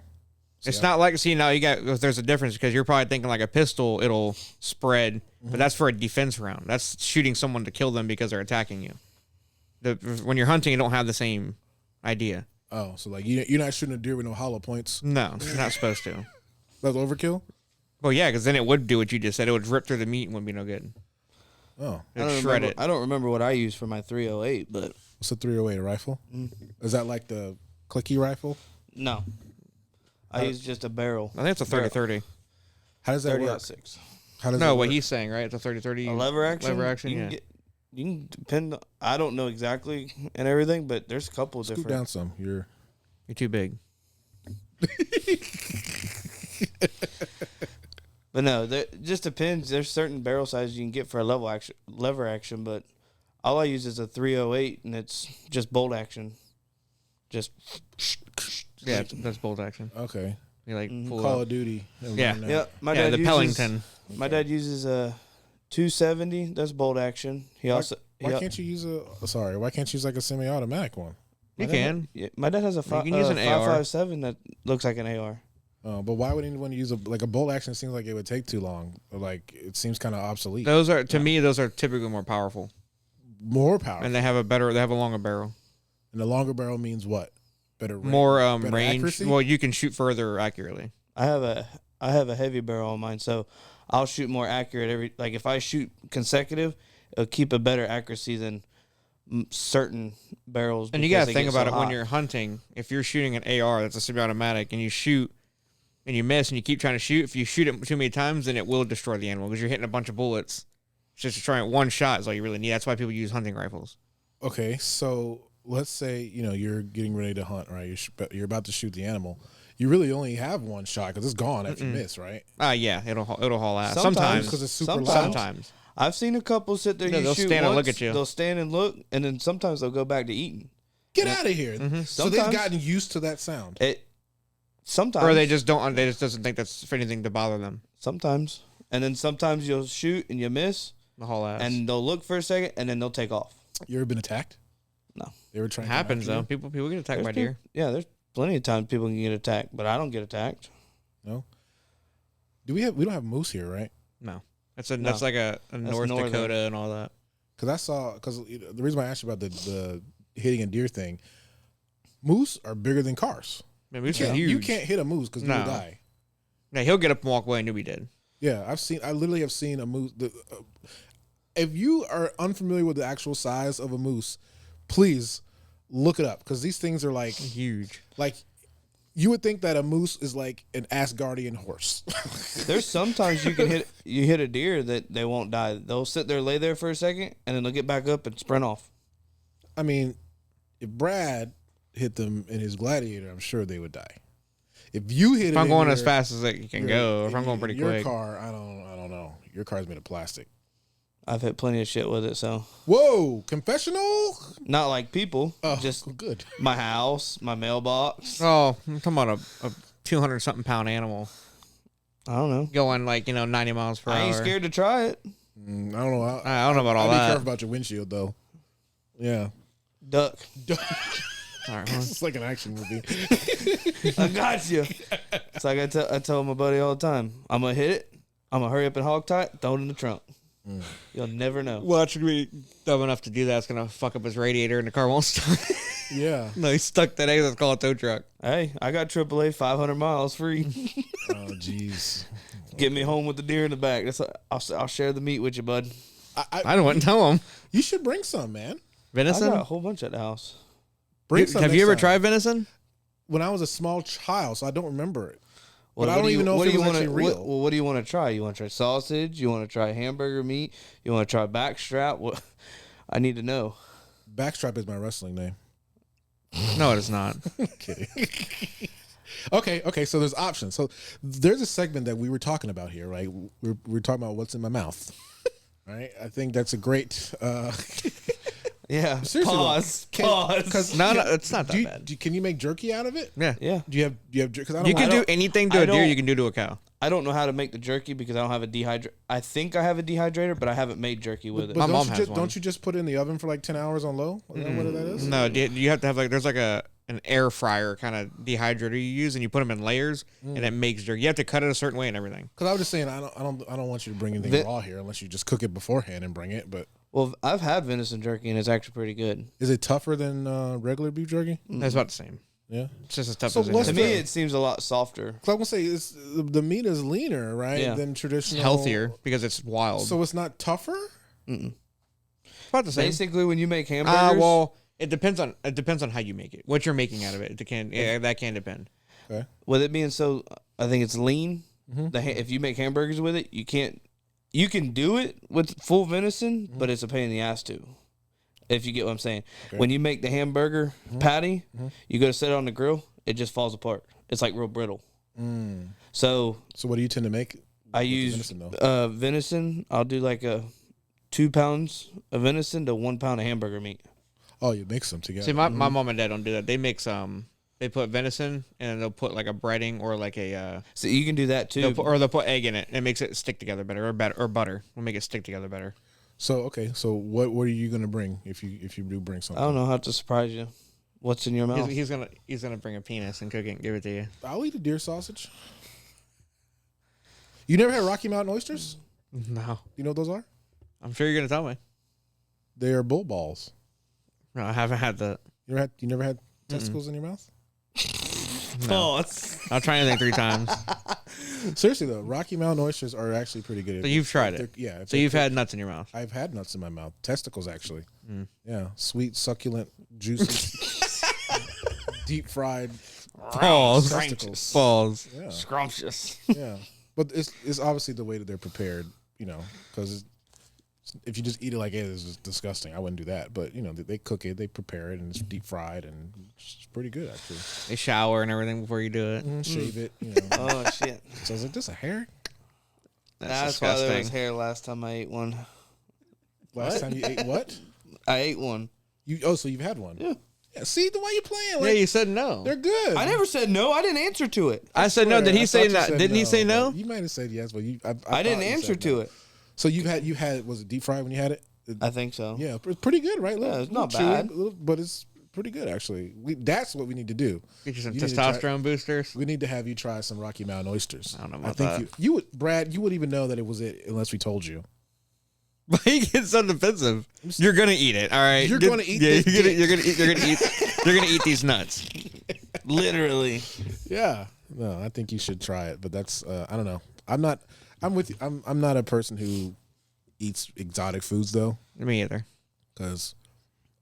It's not like, see, now there's a difference because you're probably thinking like a pistol, it'll spread, but that's for a defense round. That's shooting someone to kill them because they're attacking you. When you're hunting, you don't have the same idea. oh, so like you're not shooting a deer with no hollow points. No, you're not supposed to. That's overkill. Well, yeah, because then it would do what you just said. It would rip through the meat and wouldn't be no good. Oh, It would shred it. I don't remember what I used for my 308, but what's a 308 rifle? Is that like the clicky rifle? no. I used just a barrel. I think it's a 30-30. How does that work? 30-06. How does No, that what work? he's saying, right? It's a 30-30. A lever action? Lever action, yeah. You can depend. I don't know exactly and everything, but there's a couple Scoot different. down some. You're too big. But no, it just depends. There's certain barrel sizes you can get for a lever action, but all I use is a 308, and it's just bolt action. Just Yeah, that's bolt action. Okay. You like pull Call up. of Duty. Yeah. yeah. My Yeah, dad the uses, Pellington. My dad uses a 270. That's bolt action. He also Why can't you use why can't you use like a semi-automatic one? You can. My dad has a can use an AR. 5.57 that looks like an AR. But why would anyone use a bolt action? Seems like it would take too long. Like it seems kind of obsolete. Those are me. Those are typically more powerful, More power. and they have a longer barrel. And the longer barrel means what? Better range. More better range. accuracy? Well, you can shoot further accurately. I have a heavy barrel on mine, so I'll shoot more accurate if I shoot consecutive, it'll keep a better accuracy than certain barrels. And you got to think about it when you're hunting. If you're shooting an AR that's a semi-automatic, and you shoot and you miss and you keep trying to shoot, if you shoot it too many times, then it will destroy the animal because you're hitting a bunch of bullets. Just to try it one shot is all you really need. That's why people use hunting rifles. Okay, so let's say you're getting ready to hunt, right? You're about to shoot the animal. You really only have one shot because it's gone if you miss, right? Yeah, it'll haul ass. Sometimes, Sometimes because it's super loud. Sometimes. I've seen a couple sit there. No, they'll shoot stand and once, look at you. They'll stand and look, and then sometimes they'll go back to eating. Get out of here! So they've Sometimes- gotten used to that sound. Sometimes, Or they just don't. They just doesn't think that's for anything to bother them. sometimes, and then sometimes you'll shoot and you miss, The whole ass. and they'll look for a second, and then they'll take off. You ever been attacked? No. They were trying. it to happens come though. after People get attacked by There's deer. Yeah, there's plenty of times people can get attacked, but I don't get attacked. you? No. We don't have moose here, right? No, that's like a North northern. Dakota and all that. Because the reason why I asked you about the hitting a deer thing, moose are bigger than cars. Man, moose are huge. You can't hit a moose because No. you'll die. Yeah, he'll get up and walk away and you'll be dead. Yeah, I literally have seen a moose. If you are unfamiliar with the actual size of a moose, please look it up because these things are like Huge. like you would think that a moose is like an Asgardian horse. There's sometimes you can hit a deer that they won't die. They'll sit there, lay there for a second, and then they'll get back up and sprint off. I mean, if Brad hit them in his Gladiator, I'm sure they would die. If you hit, If I'm going as fast as it can go, if I'm going pretty your quick. car, I don't know. Your car's made of plastic. I've hit plenty of shit with it, so Whoa, confessional? not like people, Oh, just good. my house, my mailbox. Oh, I'm talking about a 200-something pound animal I don't know. going 90 miles per hour. I ain't scared to try it. I don't know. I don't know about all I'd be that. careful about your windshield, though. Yeah. Duck. All right, well, It's like an action movie. I got you. It's like I tell my buddy all the time. I'm gonna hit it. I'm gonna hurry up and hog tie it. Throw it in the trunk. You'll never know. Watch me dumb enough to do that. It's gonna fuck up his radiator, and the car won't start. Yeah. No, he's stuck today. Let's call a tow truck. Hey, I got AAA 500 miles free. Oh, jeez. Get me home with the deer in the back. I'll share the meat with you, bud. I don't want to tell him. You should bring some, man. I Venison. got a whole bunch at the house. Bring some. Have next you ever time. tried venison? When I was a small child, so I don't remember it. Well, But I what don't do you- even know what if do it you was wanna- actually real. What do you want to try? You want to try sausage? You want to try hamburger meat? You want to try backstrap? What? I need to know. Backstrap is my wrestling name. No, it is not. Kidding. Okay. So there's options. So there's a segment that we were talking about here, right? We're talking about what's in my mouth, right? I think that's a great. Yeah. Seriously, Pause. though, Pause. Because No, it's not that bad. can you make jerky out of it? Yeah. Yeah. Do you have? Because I don't. You can I do don't- anything to I a deer don't- you can do to a cow. I don't know how to make the jerky because I don't have a dehydrator. I think I have a dehydrator, but I haven't made jerky with it. But My don't mom you has just, one. Don't you just put it in the oven for like 10 hours on low? Is that what that is? No, you have to have there's an air fryer kind of dehydrator you use, and you put them in layers, and it makes jerky. You have to cut it a certain way and everything. Because I was just saying, I don't want you to bring anything raw here unless you just cook it beforehand and bring it. But Well, I've had venison jerky and it's actually pretty good. is it tougher than regular beef jerky? That's about the same. Yeah. It's just as tough So as it what's is. To me, it seems a lot softer. So I'm gonna say the meat is leaner, right? Yeah. Than traditional. Healthier because it's wild. So it's not tougher. It's about the same. Basically, when you make hamburgers, Well, it depends on how you make it. What you're making out of it. That can depend. Okay. with it being so, I think it's lean. If you make hamburgers with it, you can't. You can do it with full venison, but it's a pain in the ass too. If you get what I'm saying. Okay. When you make the hamburger patty, you go to set it on the grill, it just falls apart. It's like real brittle. So what do you tend to make? I with the use venison, though? venison. I'll do like a 2 pounds of venison to 1 pound of hamburger meat. Oh, you mix them together. See, my mom and dad don't do that. They mix they put venison and they'll put like a breading or like a So you can do that too. they'll put egg in it. It makes it stick together better, or butter will make it stick together better. So okay, so what are you gonna bring if you do bring something? I don't know how to surprise you. What's in your mouth? He's gonna bring a penis and cook it and give it to you. I'll eat a deer sausage. You never had Rocky Mountain oysters? No, You know what those are? I'm sure you're gonna tell me. They are bull balls. No, I haven't had that. You never had testicles in your mouth? No. I'll try anything 3 times. Seriously though, Rocky Mountain oysters are actually pretty good. So you've tried it. Yeah. So you've had nuts in your mouth. I've had nuts in my mouth. Testicles actually. Yeah, sweet, succulent, juicy, deep fried Balls. testicles. Balls. Yeah. Scrumptious. Yeah, but it's obviously the way that they're prepared, because if you just eat it like it is, it's disgusting. I wouldn't do that, but they cook it, they prepare it, and it's deep fried, and it's pretty good actually. They shower and everything before you do it. Shave it, Oh shit! So I was like, "This a hair?" That's why there was hair last time I ate one. Last time you ate what? I ate one. So you've had one? Yeah. Yeah. See the way you're playing? Yeah, Like, you said no. they're good. I never said no. I didn't answer to it. I said no. Did he say no? Didn't he say no? You might have said yes, but I didn't answer to it. So you had was it deep fried when you had it? I think so. Yeah, it's pretty good, right? Yeah, it's not Little chewy, bad. but it's pretty good actually. That's what we need to do. Get you some You need to try- testosterone boosters. We need to have you try some Rocky Mountain oysters. I don't know about think that. you would, Brad. You wouldn't even know that it was it unless we told you. Why you get so defensive? You're gonna eat it, all right? You're gonna eat Yeah, this you're gonna eat these nuts. Literally. Yeah. No, I think you should try it. But that's I don't know. I'm with you. I'm not a person who eats exotic foods though, Me either. because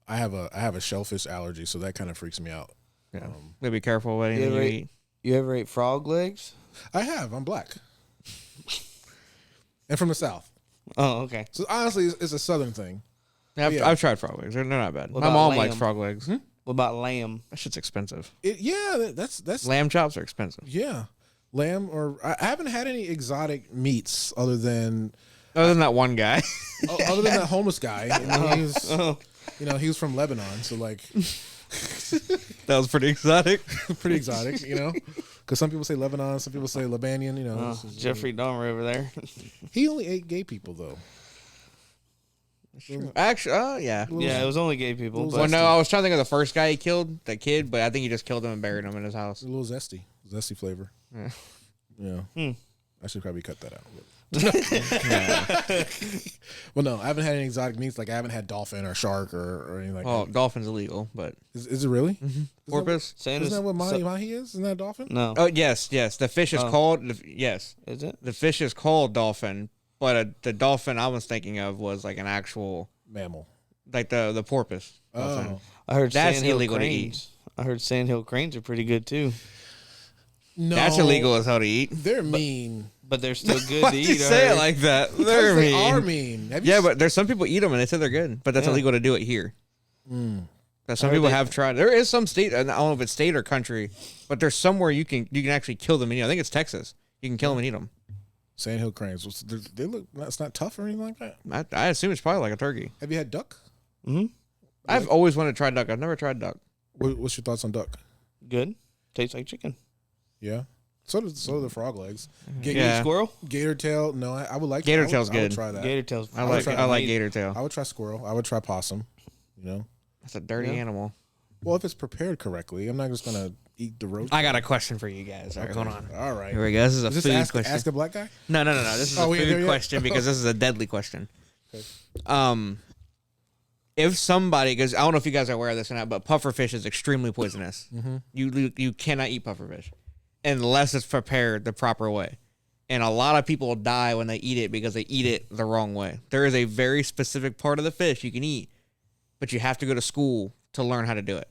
I have a shellfish allergy, so that kind of freaks me out. Yeah. Gotta be careful what You anything ever you ate- eat. You ever ate frog legs? I have. I'm black, and from the South. Oh, okay. So honestly, it's a Southern thing. Yeah, I've tried frog legs. They're not bad. What My about mom lamb? likes frog legs. What about lamb? That shit's expensive. That's Lamb chops are expensive. yeah. Lamb or I haven't had any exotic meats other than That one guy. that homeless guy. And he was, he was from Lebanon, so like That was pretty exotic. pretty exotic, Because some people say Lebanon, some people say Libanian. This is- Jeffrey Dahmer over there. He only ate gay people though. Actually, yeah. Yeah, it was only gay people. Little But Well, no, I was trying to think of the first guy he killed, that kid, but I think he just killed him and buried him in his house. A little zesty flavor. Yeah. I should probably cut that out. Well, no, I haven't had any exotic meats. Like I haven't had dolphin or shark or anything like Well, that. dolphin's illegal, but Is it really? porpoise. Isn't that what mahi is? Isn't that a dolphin? No. Oh yes. The fish is called. Yes, Is it? the fish is called dolphin, but the dolphin I was thinking of was like an actual, Mammal. like the porpoise. Dolphin. Oh. I heard That's sandhill illegal to cranes. I heard sandhill cranes are pretty good too. No. That's illegal as hell to eat. They're mean. But they're still good Why to do eat. you say I it heard. like that? Because They're they mean. are mean. Have you Yeah, but there's some people eat them and they say they're good, but that's Yeah. illegal to do it here. That some I heard people they- have tried. There is some state. I don't know if it's state or country, but there's somewhere you can actually kill them and eat. I think it's Texas. You can kill them and eat them. Sandhill cranes? They look. It's not tough or anything like that. I assume it's probably like a turkey. Have you had duck? I've always wanted to try duck. I've never tried duck. What's your thoughts on duck? Good. Tastes like chicken. Yeah. So do the frog legs. Yeah. Squirrel? Gator tail. No, I would like. Gator I would- tail's I would good. try that. Gator tails. I like gator tail. I would try squirrel. I would try possum. That's a dirty animal. Well, if it's prepared correctly, I'm not just gonna eat the roast. I got a question for you guys. All right, hold on. All right. Here we go. This is a Is this food ask question. a black guy? No. This is Oh, a we ain't there food yet? question because this is a deadly question. if somebody, because I don't know if you guys are aware of this or not, but pufferfish is extremely poisonous. You cannot eat pufferfish unless it's prepared the proper way. And a lot of people die when they eat it because they eat it the wrong way. There is a very specific part of the fish you can eat, but you have to go to school to learn how to do it.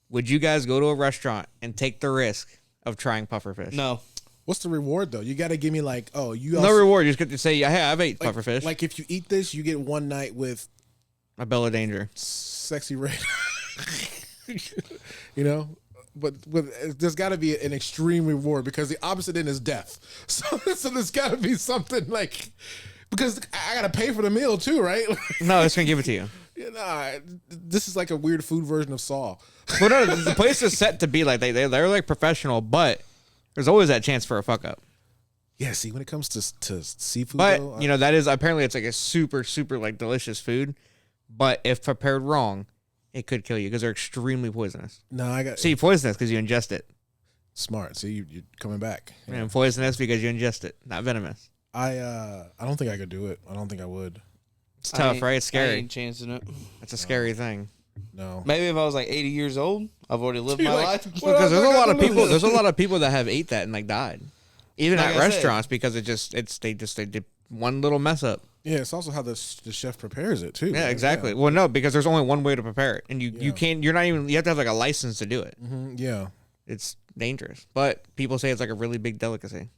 Would you guys go to a restaurant and take the risk of trying pufferfish? No. What's the reward though? You got to give me like, oh, you No reward. You just get to say, hey, I've ate pufferfish. Like if you eat this, you get one night with a Bella Danger. Sexy Red. You know? But there's got to be an extreme reward because the opposite end is death. So there's got to be something like, because I got to pay for the meal too, right? No, it's going to give it to you. Yeah, nah, this is like a weird food version of Saw. But no, the place is set to be like, they're like professional, but there's always that chance for a fuck up. Yeah, see, when it comes to seafood, but though, you know, that is apparently it's like a super, super like delicious food. But if prepared wrong, it could kill you because they're extremely poisonous. No, I got poisonous because you ingest it. Smart. See, you're coming back. Yeah. And poisonous because you ingest it, not venomous. I don't think I could do it. I don't think I would. It's tough, right? It's scary. I ain't chancing it. It's a scary thing. No. Maybe if I was like 80 years old, I've already lived my life. Because there's a lot of people. There's a lot of people that have ate that and like died, even Like at I restaurants because they did one little mess up. Yeah, it's also how the chef prepares it too. Yeah, right? exactly. Yeah. Well, no, because there's only one way to prepare it, and you can't. You're not even. You have to have like a license to do it. Yeah. It's dangerous, but people say it's like a really big delicacy.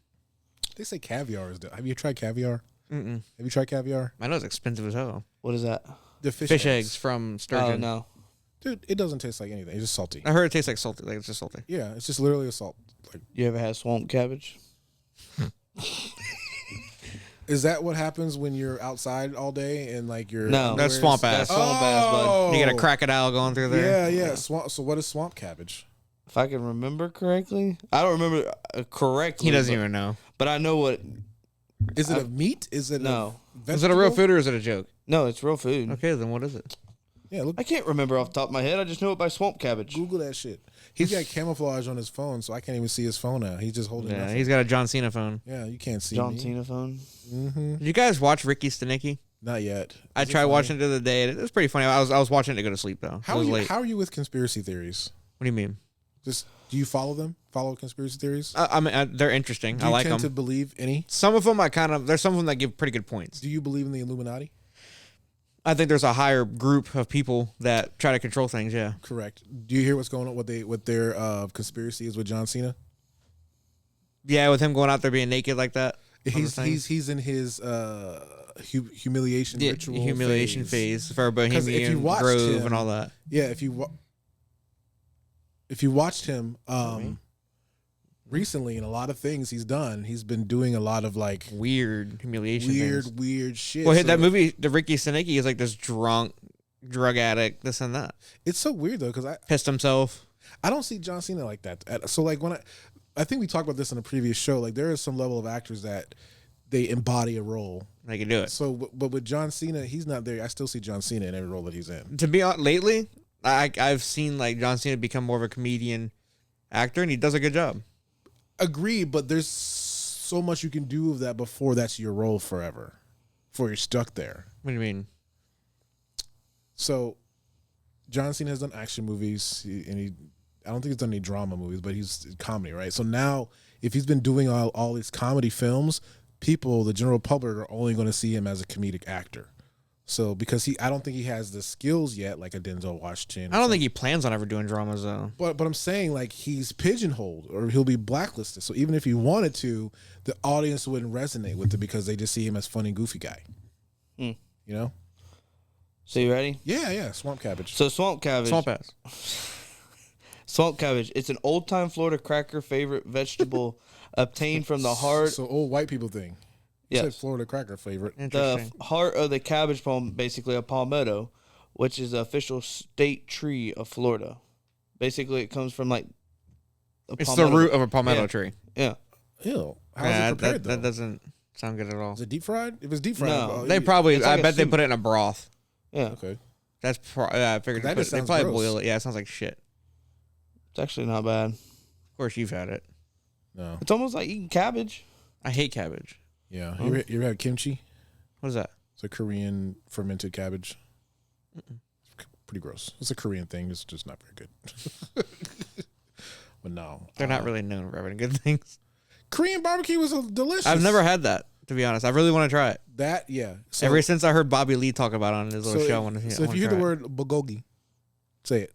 They say caviar is. Have you tried caviar? Mm-mm. Have you tried caviar? I know it's expensive as hell. What is that? The Fish eggs from sturgeon. Oh, no. Dude, it doesn't taste like anything. It's just salty. I heard it tastes like salty. Like it's just salty. Yeah, it's just literally a salt. Like, You ever had swamp cabbage? is that what happens when you're outside all day and like you're? No. That's swamp ass. That's swamp ass, bud. You get a crocodile going through there. Yeah. Swamp. So what is swamp cabbage? If I can remember correctly. I don't remember correctly. He doesn't even know. But I know what. Is it a meat? Is it No. Is it a real food or is it a joke? No, it's real food. Okay, then what is it? Yeah, look. I can't remember off the top of my head. I just know it by swamp cabbage. Google that shit. He's got camouflage on his phone, so I can't even see his phone now. He's just holding. Yeah, nothing. he's got a John Cena phone. Yeah, you can't see John me. Cena phone. Mm-hmm. Did you guys watch Ricky Stenicki? Not yet. I tried watching it the other day. And it was pretty funny. I was watching it to go to sleep though. How it are was you? late. How are you with conspiracy theories? What do you mean? Just do you follow them? Follow conspiracy theories? I mean, they're interesting. Do I you like tend them. to believe any? Some of them there's some of them that give pretty good points. Do you believe in the Illuminati? I think there's a higher group of people that try to control things. Yeah. Correct. Do you hear what's going on? What their conspiracy is with John Cena? Yeah, with him going out there being naked like that. He's in his humiliation ritual humiliation phase for 'Cause if you Bohemian watched Grove him- and all that. Yeah, if you watched him recently in a lot of things he's done, he's been doing a lot of like Weird humiliation things. weird shit. Well, So that movie, the Ricky Stenicki, is like this drunk drug addict, this and that. it's so weird though, because Pissed himself. I don't see John Cena like that. So like when I think we talked about this in a previous show, like there is some level of actors that they embody a role. They can do it. So, but with John Cena, he's not there. I still see John Cena in every role that he's in. To be honest, lately, I've seen like John Cena become more of a comedian actor, and he does a good job. Agreed, but there's so much you can do with that before that's your role forever, before you're stuck there. What do you mean? So, John Cena has done action movies, I don't think he's done any drama movies, but he's comedy, right? So now, if he's been doing all these comedy films, people, the general public, are only going to see him as a comedic actor. So because I don't think he has the skills yet, like a Denzel Washington. I don't think he plans on ever doing dramas though. But I'm saying like he's pigeonholed or he'll be blacklisted. So even if he wanted to, the audience wouldn't resonate with it because they just see him as funny, goofy guy. You know? So you ready? Yeah. Swamp cabbage. So swamp cabbage. Swamp ass. Swamp cabbage. It's an old-time Florida cracker favorite vegetable obtained from the heart. So old white people thing. You Yes. said Florida cracker favorite. Interesting. The heart of the cabbage palm, basically a palmetto, which is the official state tree of Florida. Basically, it comes from like It's the root of a palmetto tree. Yeah. Ew. How's Yeah, it prepared that though? doesn't sound good at all. Is it deep fried? If it's deep fried, No. They probably, It's I like a bet they soup. put it in a broth. Yeah. Okay. That's I figured That they just sounds probably gross. boil it. Yeah, it sounds like shit. It's actually not bad. Of course, you've had it. No. It's almost like eating cabbage. I hate cabbage. Yeah. Oh. You ever had kimchi? What is that? It's a Korean fermented cabbage. pretty gross. It's a Korean thing. It's just not very good. But no, They're not really known for having good things. Korean barbecue was delicious. I've never had that, to be honest. I really want to try it. that. Yeah. So, Ever since I heard Bobby Lee talk about it on his little show. so if you hear the word bulgogi, say it.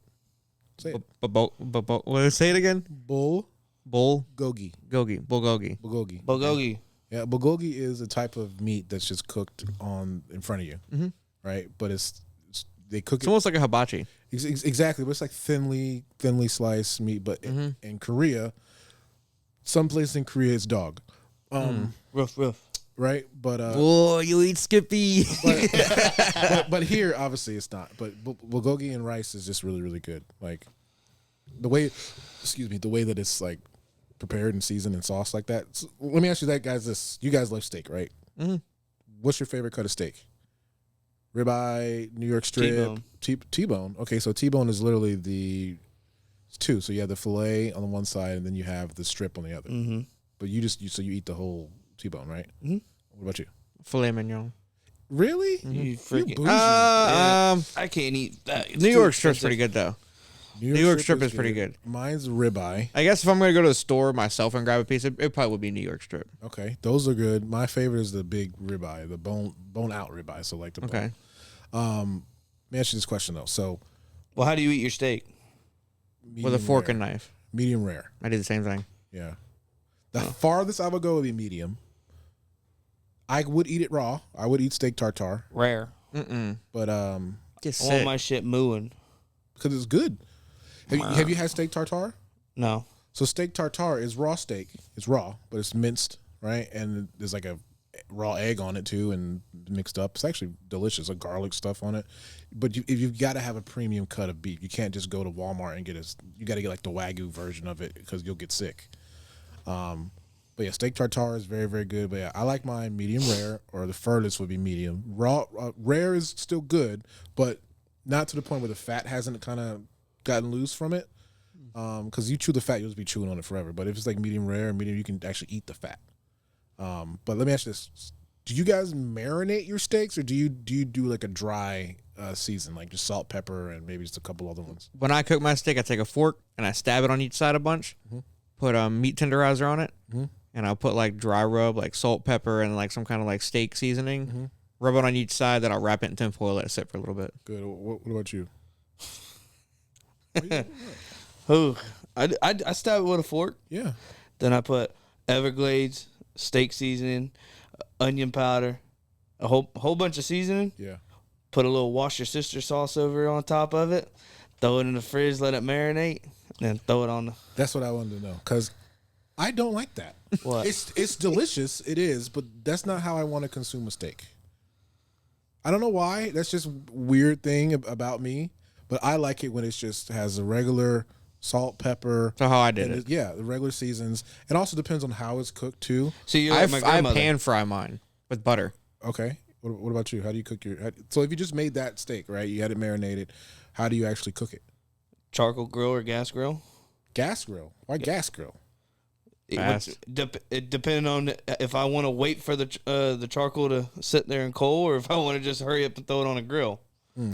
Say it. Say it again. Bulgogi. Bulgogi. Bulgogi. Bulgogi. Yeah, bulgogi is a type of meat that's just cooked in front of you, right? But they cook It's it almost like a hibachi. exactly, but it's like thinly sliced meat. But in Korea, some place in Korea it's dog, Rough. right? But Oh, you eat Skippy. but here obviously it's not. But bulgogi and rice is just really good. Like the way that it's like prepared and seasoned and sauce like that. So let me ask you that, guys. You guys love steak, right? What's your favorite cut of steak? Ribeye, New York strip, T-bone. Okay, so T-bone is literally it's two. So you have the fillet on the one side, and then you have the strip on the other. But you eat the whole T-bone, right? What about you? Filet mignon. Really? You freaking. bougie. I can't eat that. It's New too York strip's expensive. pretty good though. New York strip is pretty good. Mine's ribeye. I guess if I'm gonna go to the store myself and grab a piece, it probably would be New York strip. Okay, those are good. My favorite is the big ribeye, the bone out ribeye. So like the Okay. bone. Let me ask you this question though. So Well, how do you eat your steak? With a fork rare. and knife. Medium rare. I do the same thing. Yeah. The farthest I would go would be medium. I would eat it raw. I would eat steak tartare, Rare. but Get I want sick. my shit mooing. because it's good. Have you had steak tartare? No. So steak tartare is raw steak. It's raw, but it's minced, right? And there's like a raw egg on it too, and mixed up. It's actually delicious. A garlic stuff on it. But you've got to have a premium cut of beef. You can't just go to Walmart and you got to get like the Wagyu version of it because you'll get sick. But yeah, steak tartare is very, very good. But yeah, I like mine medium rare, or the furthest would be medium. Raw, rare is still good, but not to the point where the fat hasn't kind of gotten loose from it. Because you chew the fat, you'll just be chewing on it forever. But if it's like medium rare, medium, you can actually eat the fat. But let me ask you this: do you guys marinate your steaks, or do you do like a dry season, like just salt, pepper, and maybe just a couple other ones? When I cook my steak, I take a fork and I stab it on each side a bunch. Put meat tenderizer on it, and I'll put like dry rub, like salt, pepper, and like some kind of like steak seasoning. Rub it on each side. Then I'll wrap it in tinfoil, let it sit for a little bit. Good. What about you? Oh, I stab it with a fork. Yeah. Then I put Everglades, steak seasoning, onion powder, a whole bunch of seasoning. Yeah. Put a little wash your sister sauce over on top of it. Throw it in the fridge, let it marinate, and throw it on the. That's what I wanted to know, because I don't like that. What? It's delicious, it is, but that's not how I want to consume a steak. I don't know why. That's just a weird thing about me. But I like it when it just has a regular salt, pepper. So how I did and it. Yeah, the regular seasons. It also depends on how it's cooked too. See, you're I like my grandmother. pan fry mine with butter. Okay. What about you? How do you cook so if you just made that steak, right? You had it marinated. How do you actually cook it? Charcoal grill or gas grill. Gas grill. Why gas grill? Fast. It depending on if I want to wait for the charcoal to sit there and coal, or if I want to just hurry up and throw it on a grill.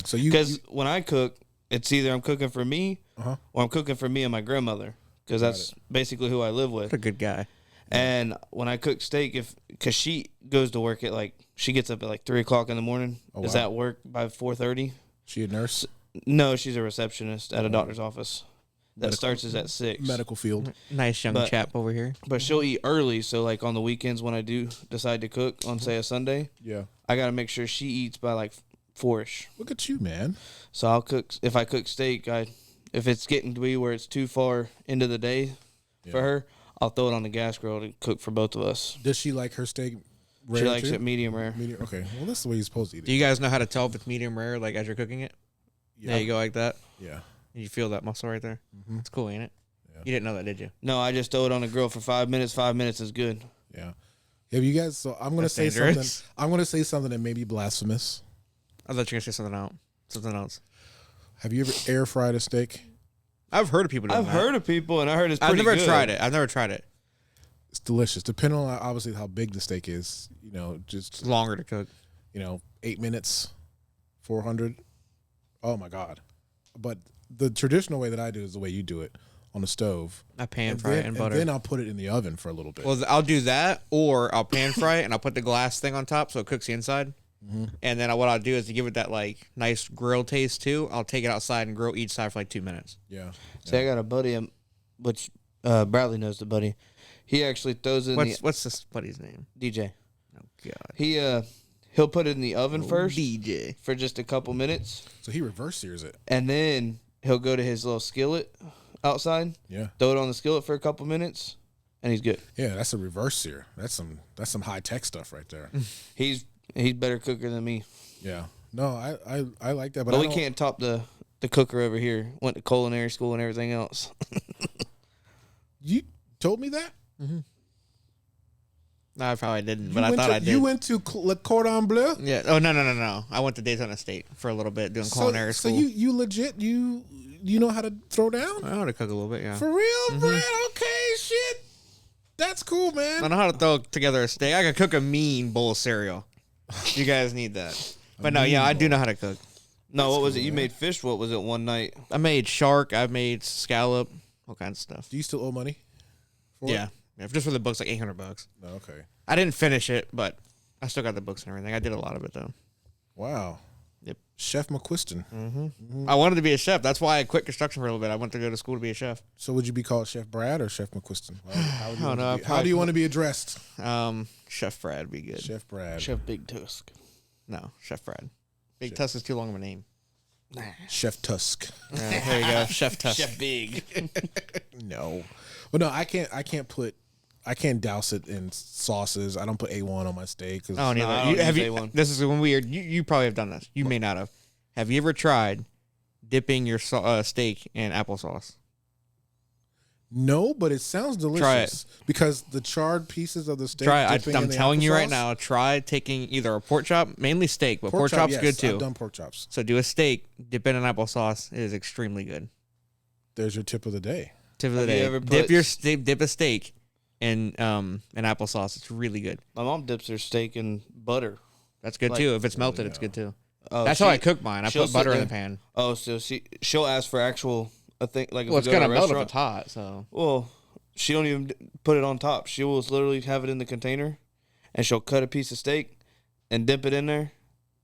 So you Because when I cook, it's either I'm cooking for me or I'm cooking for me and my grandmother, because that's basically who I live with. What a good guy. And when I cook steak, because she goes to work she gets up at like 3:00 in the morning. Is wow. at work by 4:30. she a nurse? No, she's a receptionist at a doctor's office. That starts is at 6. Medical field. Nice young But- chap over here. But she'll eat early, so like on the weekends when I do decide to cook on say a Sunday, Yeah. I gotta make sure she eats by like 4ish. Look at you, man. So I'll cook. If I cook steak, if it's getting to be where it's too far into the day for her, I'll throw it on the gas grill to cook for both of us. Does she like her steak rare She likes too? it medium rare. Medium. Okay. Well, that's the way you're supposed to eat it. Do you guys know how to tell if it's medium rare, like as you're cooking it? Yeah. There you go, like that. Yeah. You feel that muscle right there. It's cool, ain't it? Yeah. You didn't know that, did you? No, I just throw it on the grill for 5 minutes. 5 minutes is good. Yeah. Have you guys? So I'm gonna That's say dangerous. something. I'm gonna say something that may be blasphemous. I thought you were gonna say something else. Have you ever air fried a steak? I've heard of people doing I've that. heard of people, and I heard it's I've pretty never good. tried it. I've never tried it. It's delicious. Depending on obviously how big the steak is, just It's longer to cook. 8 minutes, 400. Oh my God, but the traditional way that I do is the way you do it on the stove. I pan fry it in butter. And then I'll put it in the oven for a little bit. Well, I'll do that, or I'll pan fry it and I'll put the glass thing on top so it cooks the inside. And then what I'll do is to give it that like nice grill taste too. I'll take it outside and grill each side for like 2 minutes. Yeah. See, I got a buddy, which Bradley knows the buddy. He actually throws it in What's this buddy's name? DJ. Oh God. He'll put it in the oven first DJ for just a couple minutes, So he reverse sears it. and then he'll go to his little skillet outside, Yeah. throw it on the skillet for a couple minutes, and he's good. Yeah, that's a reverse sear. That's some high tech stuff right there. He's better cooker than me, Yeah. No, I like that, but but I we don't- can't top the cooker over here. Went to culinary school and everything else. You told me that? No, I probably didn't, but I thought I did. You went to Le Cordon Bleu? Yeah. Oh no. I went to Daytona State for a little bit doing culinary So school. you legit you know how to throw down? I know how to cook a little bit. Yeah. For real, Brad? Okay, shit. That's cool, man. I know how to throw together a steak. I can cook a mean bowl of cereal. You guys need that. But no, yeah, I do know how to cook. No, what was it? You made fish. What was it? One night. I made shark. I made scallop. All kinds of stuff. Do you still owe money? For Yeah. Just for the books, like $800. No, okay. I didn't finish it, but I still got the books and everything. I did a lot of it though. Wow. Yep. Chef McQuiston. I wanted to be a chef. That's why I quit construction for a little bit. I went to go to school to be a chef. So would you be called Chef Brad or Chef McQuiston? How would you I don't want know, to be- how do you want to be addressed? Chef Brad would be good. Chef Brad. Chef Big Tusk. No, Chef Brad. Big Tusk is too long of a name. Chef Tusk. Yeah, there you go, Chef Tusk. Chef Big. No. Well, no, I can't douse it in sauces. I don't put A1 on my steak. 'Cause Oh, neither. I don't Have use you? A1. This is when weird. You probably have done this. You may not have. Have you ever tried dipping your steak in applesauce? No, but it sounds delicious. Try it. Because the charred pieces of the steak. Try it. dipping I'm in the telling you right applesauce- now. Try taking either a pork chop, mainly steak, but pork chop's yes, good too. I've done pork chops. So do a steak, dip it in applesauce. It is extremely good. There's your tip of the day. Tip of the Have you day. ever Dip put- your dip a steak in applesauce. It's really good. My mom dips her steak in butter. That's good Like- too. If it's melted, it's good too. Oh, That's how I cook mine. I she'll put butter sit in the there- pan. Oh, so she'll ask for actual a thing like if Well, we it's go to gonna a melt if restaurant. it's hot. So Well, she don't even put it on top. She will literally have it in the container, and she'll cut a piece of steak and dip it in there.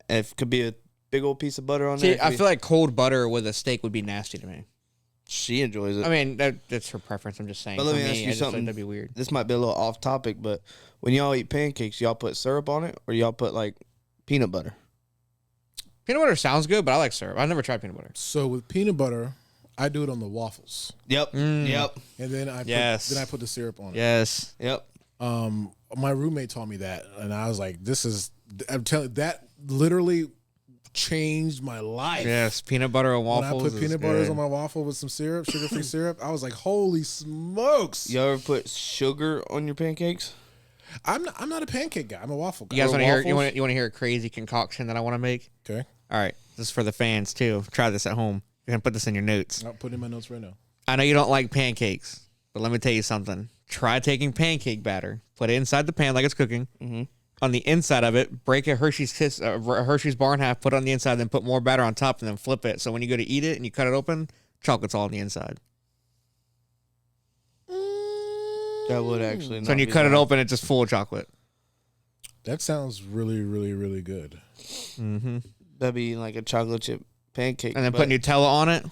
And it could be a big old piece of butter on there. see, I feel like cold butter with a steak would be nasty to me. she enjoys it. I mean, that's her preference. I'm just saying. But let For me ask I you just think something. that'd be weird. This might be a little off topic, but when y'all eat pancakes, y'all put syrup on it, or y'all put like peanut butter? Peanut butter sounds good, but I like syrup. I've never tried peanut butter. So with peanut butter, I do it on the waffles. Yep. Yep. And then Yes. I put the syrup on it. Yes. Yep. My roommate taught me that, and I was like, I'm telling you, that literally changed my life. Yes. Peanut butter and When waffles. I put is peanut butters good. on my waffle with some syrup, sugar-free syrup, I was like, holy smokes. You ever put sugar on your pancakes? I'm not a pancake guy. I'm a waffle guy. You guys want to hear? You waffles? want to hear a crazy concoction that I want to make? Okay. All right. This is for the fans too. Try this at home. You're gonna put this in your notes. I'll put it in my notes right now. I know you don't like pancakes, but let me tell you something. Try taking pancake batter, put it inside the pan like it's cooking. Mm-hmm. On the inside of it, break a Hershey's bar in half, put it on the inside, then put more batter on top, and then flip it. So when you go to eat it and you cut it open, chocolate's all on the inside. That would actually. So when you cut it open, it's just full of chocolate. That sounds really, really, really good. That'd be like a chocolate chip pancake. And then but- put Nutella on it.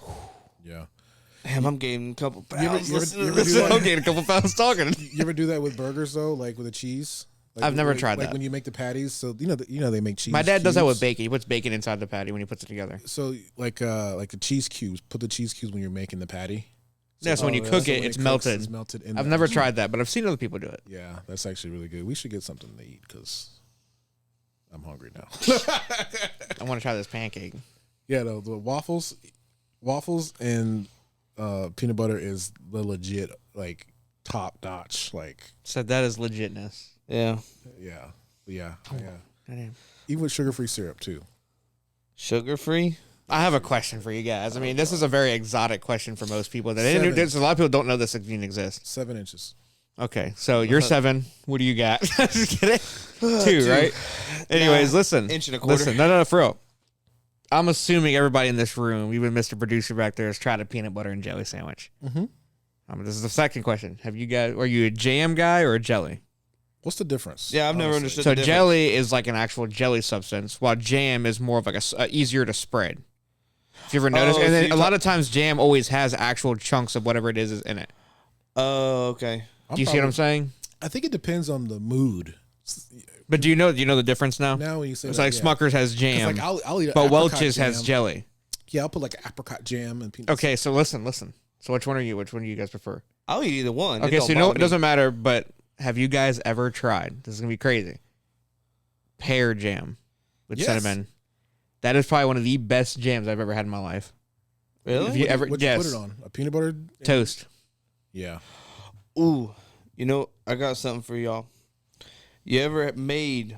Yeah. Damn, I'm gaining a couple You ever, pounds. you ever, listening you to ever this. do I'm that, getting a couple pounds talking. you ever do that with burgers though, like with the cheese? Like I've never like- tried like that. when you make the patties. So you know they make cheese. My dad does that with cubes. bacon. He puts bacon inside the patty when he puts it together. So like the cheese cubes. Put the cheese cubes when you're making the patty. Yeah, so when you yeah. cook So it, when it's cooks, melted. It's melted in I've the- never tried that, but I've seen other people do it. Yeah, that's actually really good. We should get something to eat because I'm hungry now. I want to try this pancake. Yeah, the waffles and peanut butter is the legit like top notch. Like So that is legitness. Yeah. yeah. Goddamn. Even with sugar-free syrup too. Sugar free? I have a question for you guys. I mean, this is a very exotic question for most people. Seven. There's a lot of people don't know this even exists. 7 inches. Okay, so you're 7. What do you got? Just kidding. 2, right? Anyways, listen. Inch and a quarter. Listen, no, for real. I'm assuming everybody in this room, even Mr. Producer back there, has tried a peanut butter and jelly sandwich. Mm-hmm. This is the second question. Are you a jam guy or a jelly? What's the difference? Yeah, I've never understood. So the difference. jelly is like an actual jelly substance, while jam is more of like a easier to spread. If you ever notice, and then a lot of times jam always has actual chunks of whatever it is in it. Oh, okay. Do you see what I'm saying? I think it depends on the mood. But do you know the difference now? Now when you say it's that, like Smucker's has jam, like I'll eat but apricot Welch's jam. has jelly. Yeah, I'll put like apricot jam and peanuts. Okay, so listen. So which one are you? Which one do you guys prefer? I'll eat either one. Okay, so it doesn't matter, but have you guys ever tried? This is going to be crazy. Pear jam with cinnamon. That is probably one of the best jams I've ever had in my life. Really? Have you ever? What Yes. you put it on? A peanut butter Toast. Yeah. Ooh, I got something for y'all. You ever made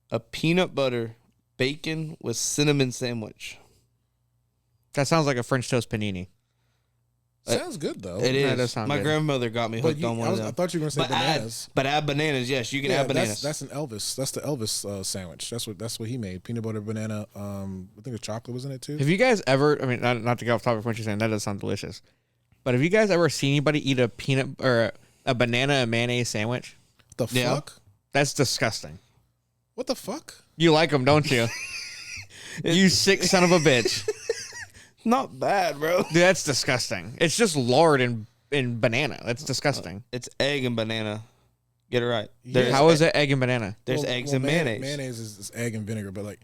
a peanut butter bacon with cinnamon sandwich? That sounds like a French toast panini. Sounds good though. It Yeah, is. that sounds My good. grandmother got me hooked on one of them. I thought you were gonna say bananas. But add bananas. Yes, you can add bananas. That's an Elvis. That's the Elvis sandwich. That's what he made. Peanut butter, banana. I think the chocolate was in it too. Have you guys ever? I mean, not to get off topic of what you're saying. That does sound delicious. But have you guys ever seen anybody eat a peanut or a banana and mayonnaise sandwich? The fuck? That's disgusting. What the fuck? You like them, don't you? You sick son of a bitch. Not bad, bro. Dude, that's disgusting. It's just lard and banana. That's disgusting. It's egg and banana. Get it right. Yeah. How is it egg and banana? There's eggs and mayonnaise. Mayonnaise is egg and vinegar, but like,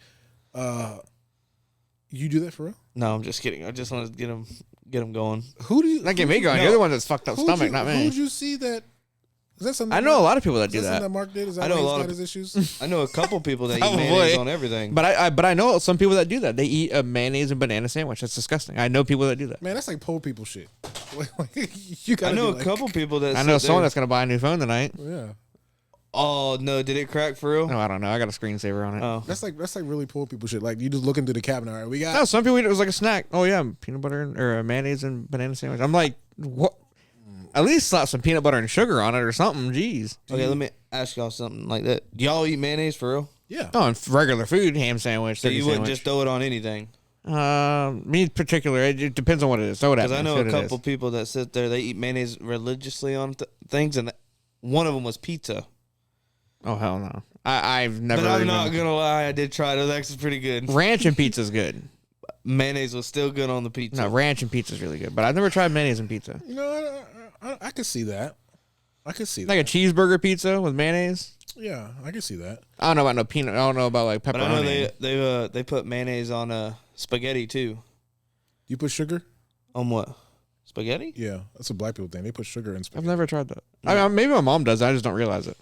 you do that for real? No, I'm just kidding. I just wanted to get them going. Who do you? Not get me going. You're the one that's fucked up stomach, not me. Who'd you see that? Is that something? I know a lot of people that do Is that that. something that Mark did? Is that I know why a he's lot got of- his issues? I know a couple people that eat Probably. mayonnaise on everything. But I know some people that do that. They eat a mayonnaise and banana sandwich. That's disgusting. I know people that do that. Man, that's like poor people shit. You gotta I know be a couple people that I know sit someone there- that's gonna buy a new phone tonight. Yeah, Oh no, did it crack for real? No, I don't know. I got a screensaver on it. Oh, that's like really poor people shit. Like you just look into the cabinet. All right, we got. No, some people eat it as like a snack. Oh yeah, peanut butter or a mayonnaise and banana sandwich. I'm like, what? At least slap some peanut butter and sugar on it or something. Jeez. okay. Let me ask y'all something like that. Do y'all eat mayonnaise for real? Yeah. Oh, and regular food, ham sandwich, So turkey you wouldn't sandwich. just throw it on anything? Me in particular, it depends on what it is. Throw it at Because me. I know That's a what it couple is. people that sit there. They eat mayonnaise religiously on things, and one of them was pizza. Oh hell no! I've never. But I'm even- not gonna lie, I did try it. It was actually pretty good. Ranch and pizza's good. Mayonnaise was still good on the pizza. No, ranch and pizza's really good. But I've never tried mayonnaise and pizza. You know, I could see that. I could see that. Like a cheeseburger pizza with mayonnaise. Yeah, I can see that. I don't know about no peanut. I don't know about like pepperoni. But I know they put mayonnaise on spaghetti too. You put sugar? On what? Spaghetti? Yeah, that's a black people thing. They put sugar in I've spaghetti. never tried that. I mean, maybe my mom does. I just don't realize it.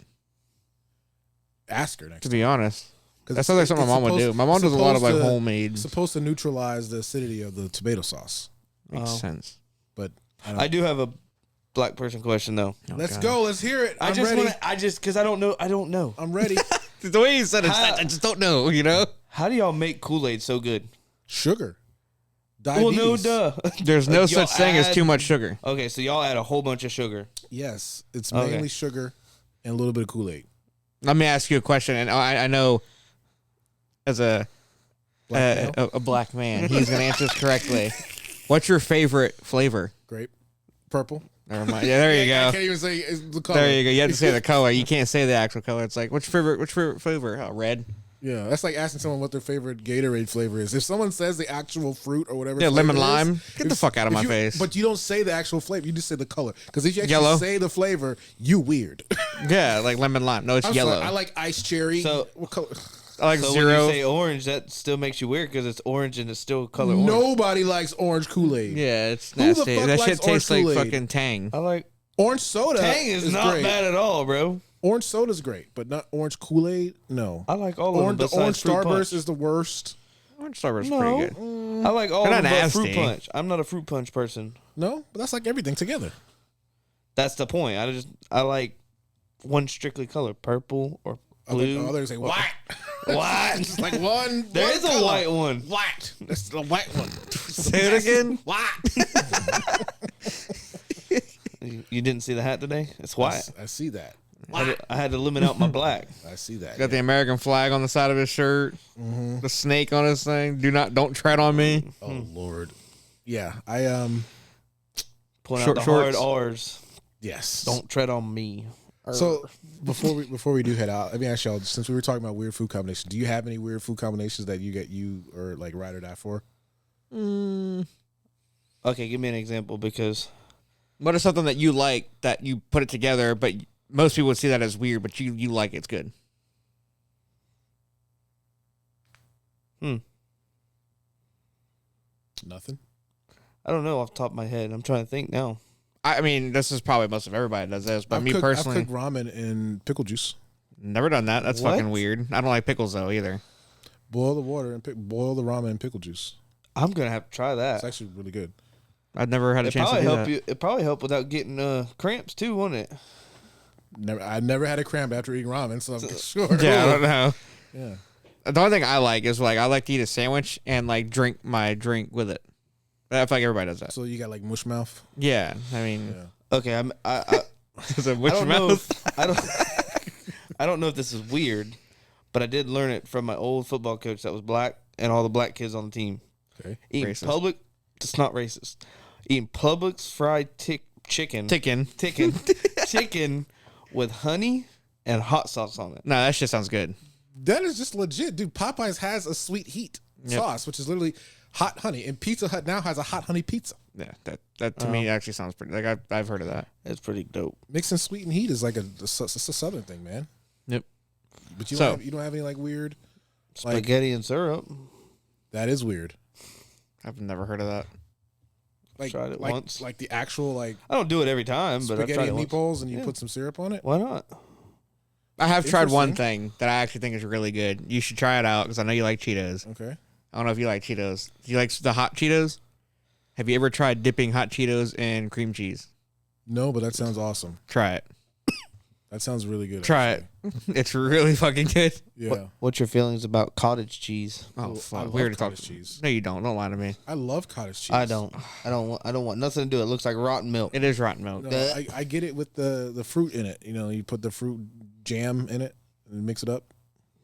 Ask her next To time. be honest, 'Cause that sounds like something my mom would do. My mom does a lot of like homemade. It's supposed to neutralize the acidity of the tomato sauce. Makes Oh. sense. But I do have a black person question though. Oh, let's God. go. Let's hear it. I'm ready. Because I don't know. I'm ready. The way you said it, How- I just don't know. You know, How do y'all make Kool-Aid so good? Sugar. Well, Diabetes. no, duh. there's no Y'all such thing as add- too much sugar. Okay, so y'all add a whole bunch of sugar. Yes, it's Okay. mainly sugar and a little bit of Kool-Aid. Let me ask you a question, and I know as a black man, he's gonna answer this correctly. What's your favorite flavor? Grape. Purple. Never mind. Yeah, there you I go. can't even say it's the color. There you go. You have to say the color. You can't say the actual color. It's like which favorite flavor? Oh, red. Yeah, that's like asking someone what their favorite Gatorade flavor is. If someone says the actual fruit or whatever, Yeah, flavor lemon it is, lime. Get the fuck out of if my you- face. But you don't say the actual flavor. You just say the color. Because if you actually Yellow. say the flavor, you weird. Yeah, like lemon lime. No, it's I'm yellow. sorry, I like ice cherry. So- what color? I like So zero. when you say orange, that still makes you weird because it's orange and it's still color orange. Nobody likes orange Kool-Aid. Yeah, it's Who the nasty. fuck That likes shit tastes like orange Kool-Aid? fucking Tang. I like Orange soda. Tang is not great. bad at all, bro. Orange soda's great, but not orange Kool-Aid. No. I like all Orange, of the them. orange besides Fruit Starburst Punch. is the worst. Orange Starburst is No. pretty good. I like all They're of them not but Fruit nasty. Punch. I'm not a Fruit Punch person. No, but that's like everything together. That's the point. I like one strictly color, purple or blue. Others say white. White. It's like one. There one is a color. white one. White. That's the white one. Say it again. White. You didn't see the hat today? It's white. I see that. I had to limit out my black. I see that. Got the American flag on the side of his shirt. The snake on his thing. Don't tread on me. Oh Lord. Yeah, I Pulling Short out the hard shorts. R's. yes. Don't tread on me. So before we do head out, let me ask y'all. Since we were talking about weird food combinations, do you have any weird food combinations that you or like ride or die for? Okay, give me an example because What is something that you like that you put it together, but most people would see that as weird, but you like it's good? Nothing. I don't know off the top of my head. I'm trying to think now. I mean, this is probably most of everybody does this, but I've me cooked, personally, I've cooked ramen in pickle juice. never done that. That's What? fucking weird. I don't like pickles though either. Boil the water and boil the ramen in pickle juice. I'm gonna have to try that. It's actually really good. I've never had a It chance to probably do help that. you. It probably help without getting cramps too, won't it? I never had a cramp after eating ramen, so I'm sure. Yeah, I don't know. Yeah. The only thing I like is like I like to eat a sandwich and like drink my drink with it. I feel like everybody does that. So you got like mush mouth. Yeah, I mean, Yeah. Okay, I is it which don't know. mouth? If, I don't know if this is weird, but I did learn it from my old football coach that was black and all the black kids on the team. Okay. Eating Racist. public, it's not racist. Eating Publix fried chicken with honey and hot sauce on it. No, that shit sounds good. That is just legit, dude. Popeyes has a sweet heat sauce, which is literally hot honey, and Pizza Hut now has a hot honey pizza. Yeah, that to me actually sounds pretty. Like I've heard of that. It's pretty dope. Mixing sweet and heat is like it's a southern thing, man. Yep. But you So- don't have any like weird, like Spaghetti and syrup. that is weird. I've never heard of that. Like Tried it like, once. like the actual like I don't do it every time, but I've spaghetti tried it and once. meatballs, and you Yeah. put some syrup on it. Why not? I have tried one Interesting. thing that I actually think is really good. You should try it out because I know you like Cheetos. Okay. I don't know if you like Cheetos. Do you like the hot Cheetos? Have you ever tried dipping hot Cheetos in cream cheese? No, but that sounds awesome. Try it. That sounds really good. Try actually. it. It's really fucking good. Yeah. What's your feelings about cottage cheese? Oh I fuck, love we already talked. cottage cheese. No, you don't. Don't lie to me. I love cottage cheese. I don't want nothing to do. It looks like rotten milk. It is rotten milk. No, I get it with the fruit in it. You know, you put the fruit jam in it and mix it up.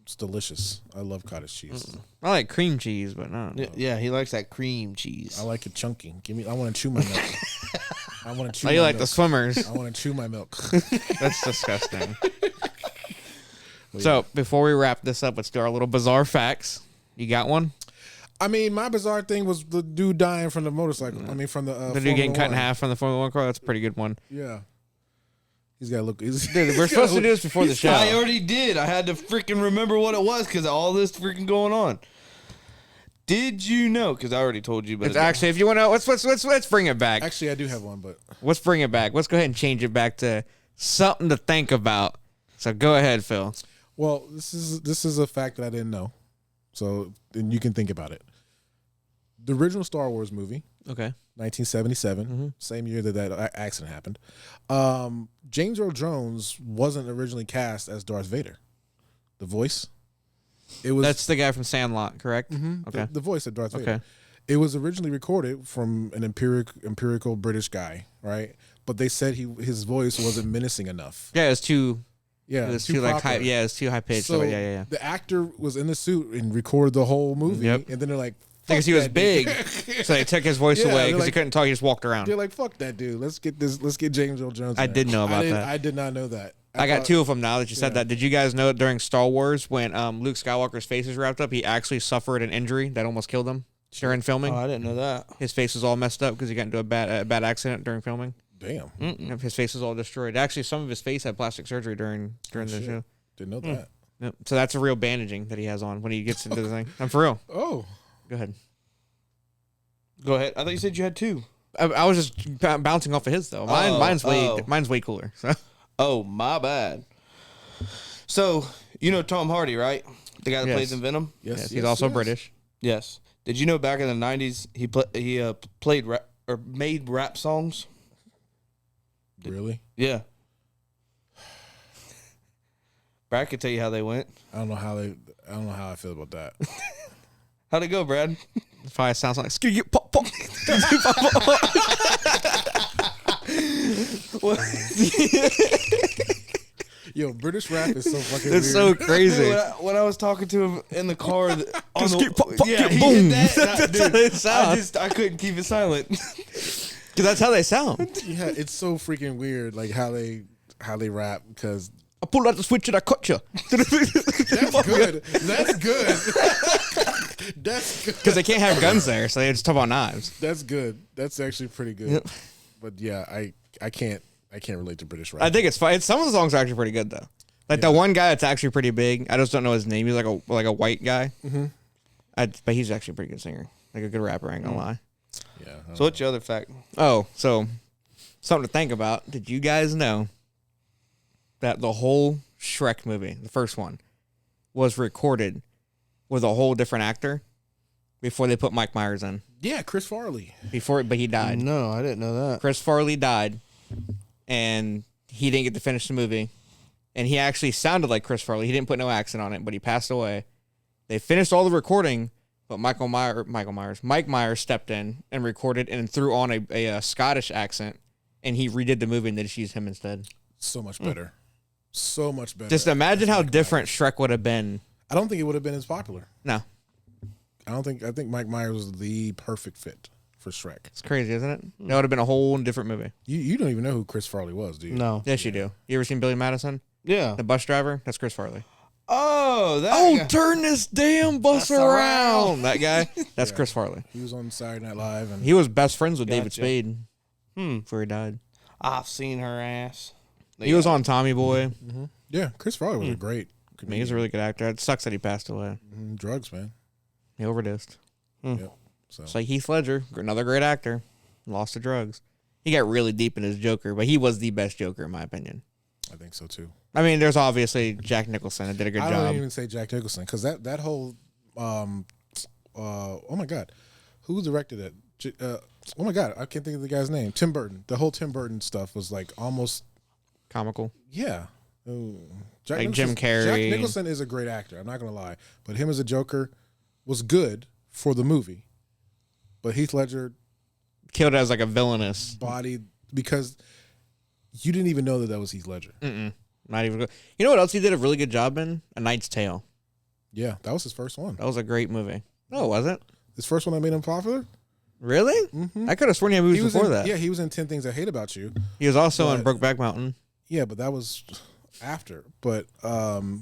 It's delicious. I love cottage cheese. I like cream cheese, but no. Yeah, he likes that cream cheese. I like it chunky. I want to chew my milk. I want to chew. Oh, you my like the milk. swimmers? I want to chew my milk. That's disgusting. So before we wrap this up, let's do our little bizarre facts. You got one? I mean, my bizarre thing was the dude dying from the motorcycle. I mean, from the The dude getting Formula cut in One. half from the Formula 1 car. That's a pretty good one. Yeah, he's got to look. Dude, Dude, we're supposed to do this before the show. I already did. I had to freaking remember what it was because all this freaking going on. Did you know? Because I already told you, but It's actually, if you want to, let's bring it back. Actually, I do have one, but Let's bring it back. Let's go ahead and change it back to something to think about. So go ahead, Phil. well, this is a fact that I didn't know. So then you can think about it. The original Star Wars movie, Okay. 1977, same year that accident happened. James Earl Jones wasn't originally cast as Darth Vader. The voice, it was That's the guy from Sandlot, correct? Okay. the voice of Darth Vader. Okay. It was originally recorded from an empirical British guy, right? But they said his voice wasn't menacing enough. Yeah, it was too. Yeah, It was too like high. proper. Yeah, it was too high pitched. So yeah. the actor was in the suit and recorded the whole movie, Yep. and then they're like, Because he "Fuck was that big, dude." so they took his voice Yeah, away they're because he like- couldn't talk. He just walked around. They're like, "Fuck that dude. Let's get James Earl Jones." I in there." did know about that. I did not know that. I got thought- two of them now that you said yeah. that. Did you guys know during Star Wars when Luke Skywalker's face was wrapped up, he actually suffered an injury that almost killed him during filming? Oh, I didn't know that. His face was all messed up because he got into a bad accident during filming. Damn, His face was all destroyed. Actually, some of his face had plastic surgery during the shit. show. didn't know that. Yep. So that's a real bandaging that he has on when he gets into the thing. I'm for real. Oh, Go ahead. Go ahead. I thought you said you had two. I was just bouncing off of his though. Mine's way cooler. So Oh, my bad. So, you know Tom Hardy, right? The guy that Yes. plays in Venom? yes, he's also yes. British. Yes. Did you know back in the 90s he played rap, or made rap songs? Really? Yeah. Brad could tell you how they went. I don't know how I feel about that. How'd it go, Brad? It probably sounds like "Skip, get, pop, pop." Yo, British rap is so fucking It's weird. so crazy. When I was talking to him in the car, on Just the, keep fuck yeah, it, he boom. did that, and That's how they sound. I couldn't keep it silent. Because that's how they sound. Yeah, it's so freaking weird, like how they rap. Because I pulled out the switch and I cut you. that's good. That's good. That's good. Because they can't have guns there, so they just talk about knives. That's good. That's actually pretty good. Yep. But yeah, I can't relate to British rap. I think it's fine. Some of the songs are actually pretty good though. Like the one guy that's actually pretty big. I just don't know his name. He's like a white guy. Mm-hmm. But he's actually a pretty good singer. Like a good rapper. I ain't gonna lie. Yeah. So what's your other fact? Oh, so something to think about. Did you guys know that the whole Shrek movie, the first one, was recorded with a whole different actor before they put Mike Myers in? Yeah, Chris Farley. But he died. No, I didn't know that. Chris Farley died, and he didn't get to finish the movie. And he actually sounded like Chris Farley. He didn't put no accent on it, but he passed away. They finished all the recording, but Mike Myers stepped in and recorded and threw on a Scottish accent, and he redid the movie and they just used him instead. So much better. So much better. Just imagine how different Shrek would have been. I don't think it would have been as popular. No, I think Mike Myers was the perfect fit for Shrek. it's crazy, isn't it? That would have been a whole different movie. You don't even know who Chris Farley was, do you? No. Yes, you do. You ever seen Billy Madison? Yeah. The bus driver? That's Chris Farley. Oh, that guy. Turn this damn bus around. That guy? That's Chris Farley. He was on Saturday Night Live, and He was best friends with David Gotcha. Spade before he died. I've seen her ass. He was on Tommy Boy. yeah, Chris Farley was a great I mean, he's a really good actor. It sucks that he passed away. drugs, man. He overdosed. Yep. So It's like Heath Ledger, another great actor, lost to drugs. He got really deep in his Joker, but he was the best Joker in my opinion. I think so too. I mean, there's obviously Jack Nicholson that did a good I job. don't even say Jack Nicholson because that whole oh my god, who directed it? Oh my god, I can't think of the guy's name. Tim Burton. The whole Tim Burton stuff was like almost Comical. yeah. Jack Like Jim Carrey. Jack Nicholson is a great actor. I'm not gonna lie, but him as a Joker was good for the movie. But Heath Ledger Killed as like a villainous. bodied because you didn't even know that was Heath Ledger. Not even good. You know what else he did a really good job in? A Knight's Tale. Yeah, that was his first one. That was a great movie. No, it wasn't. His first one that made him popular. Really? I could have sworn he had movies He was before in, that. Yeah, he was in 10 Things I Hate About You. He was also in But- Brokeback Mountain. Yeah, but that was after. But no,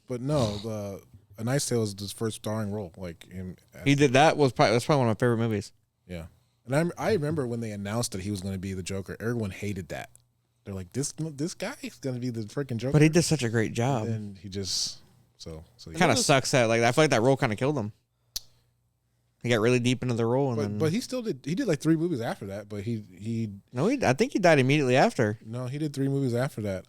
the A Knight's Tale is his first starring role. Like him. He did that. That's probably one of my favorite movies. Yeah, and I remember when they announced that he was going to be the Joker. Everyone hated that. They're like, this guy is going to be the freaking Joker. But he did such a great job. And he just yeah. Kind of sucks that I feel like that role kind of killed him. He got really deep into the role, and then But he still did. He did like 3 movies after that. But he I think he died immediately after. no, he did 3 movies after that.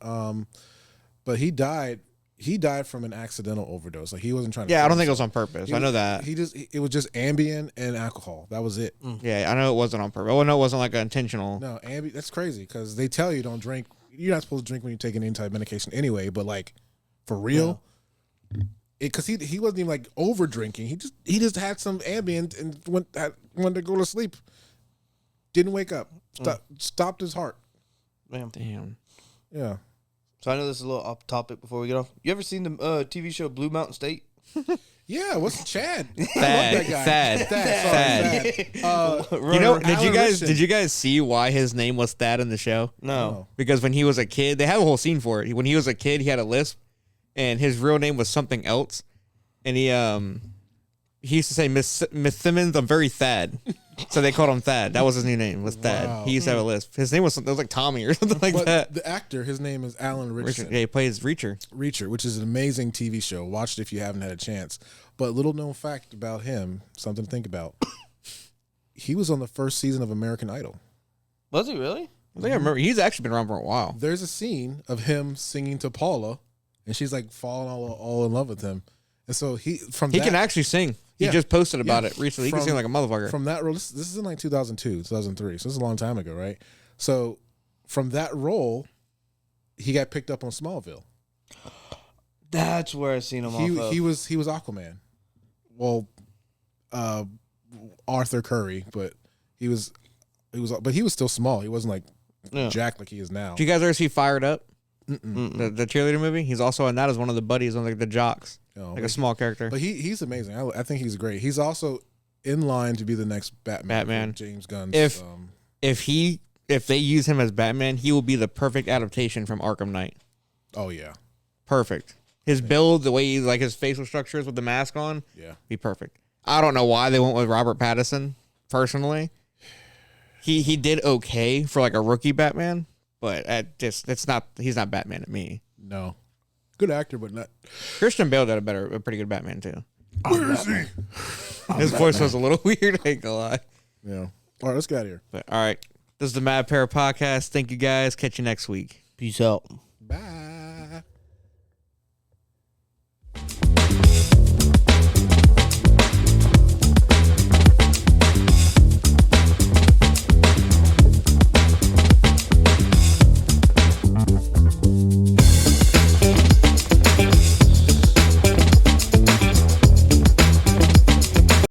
But he died. He died from an accidental overdose. Like he wasn't trying to. Yeah, I kill don't think it himself. was on purpose. He I know was- that. It was just Ambien and alcohol. That was it. Yeah, I know it wasn't on purpose. Oh no, it wasn't like an intentional. No, that's crazy because they tell you don't drink. You're not supposed to drink when you're taking any type of medication anyway. But like, for real, because he wasn't even like over drinking. He just had some Ambien and wanted to go to sleep. Didn't wake up. Stopped his heart. Damn. Yeah. So I know this is a little off topic before we get off. You ever seen the TV show Blue Mountain State? Yeah. What's Chad? I love Thad. that guy. Thad. Thad. You know, Alan Richardson. did you guys see why his name was Thad in the show? No. Because when he was a kid, they have a whole scene for it. When he was a kid, he had a lisp, and his real name was something else, and he used to say, Miss Simmons, I'm very Thad. So they called him Thad. That was his new name, was Thad. Wow. He used to have a lisp. His name was something, it was like Tommy or something like But that. the actor, his name is Alan Richardson. Yeah, he plays Reacher. Reacher, which is an amazing TV show. Watch it if you haven't had a chance. But little known fact about him, something to think about. He was on the first season of American Idol. Was he really? I think I remember. He's actually been around for a while. There's a scene of him singing to Paula, and she's like falling all in love with him. And so he Can actually sing. He Yeah. just posted about Yeah. it recently. He can From- sing like a motherfucker. From that role, this is in like 2002, 2003. So this is a long time ago, right? So from that role, he got picked up on Smallville. That's where I seen him off of. He was Aquaman. Well, Arthur Curry, but he was still small. He wasn't like Yeah. jacked like he is now. Did you guys ever see Fired Up? The cheerleader movie. He's also in that as one of the buddies, one of the jocks, like a small character. But he's amazing. I think he's great. He's also in line to be the next Batman. James Gunn's. If they use him as Batman, he will be the perfect adaptation from Arkham Knight. Oh yeah, perfect. His build, the way he, like his facial structures with the mask on, be perfect. I don't know why they went with Robert Pattinson. Personally, he did okay for like a rookie Batman, but he's not Batman to me. No, good actor, but not. Christian Bale did a pretty good Batman too. Where is he? His voice was a little weird. I ain't gonna lie. Yeah. All right, let's get out of here. But all right, this is the Mad Pear podcast. Thank you guys. Catch you next week. Peace out.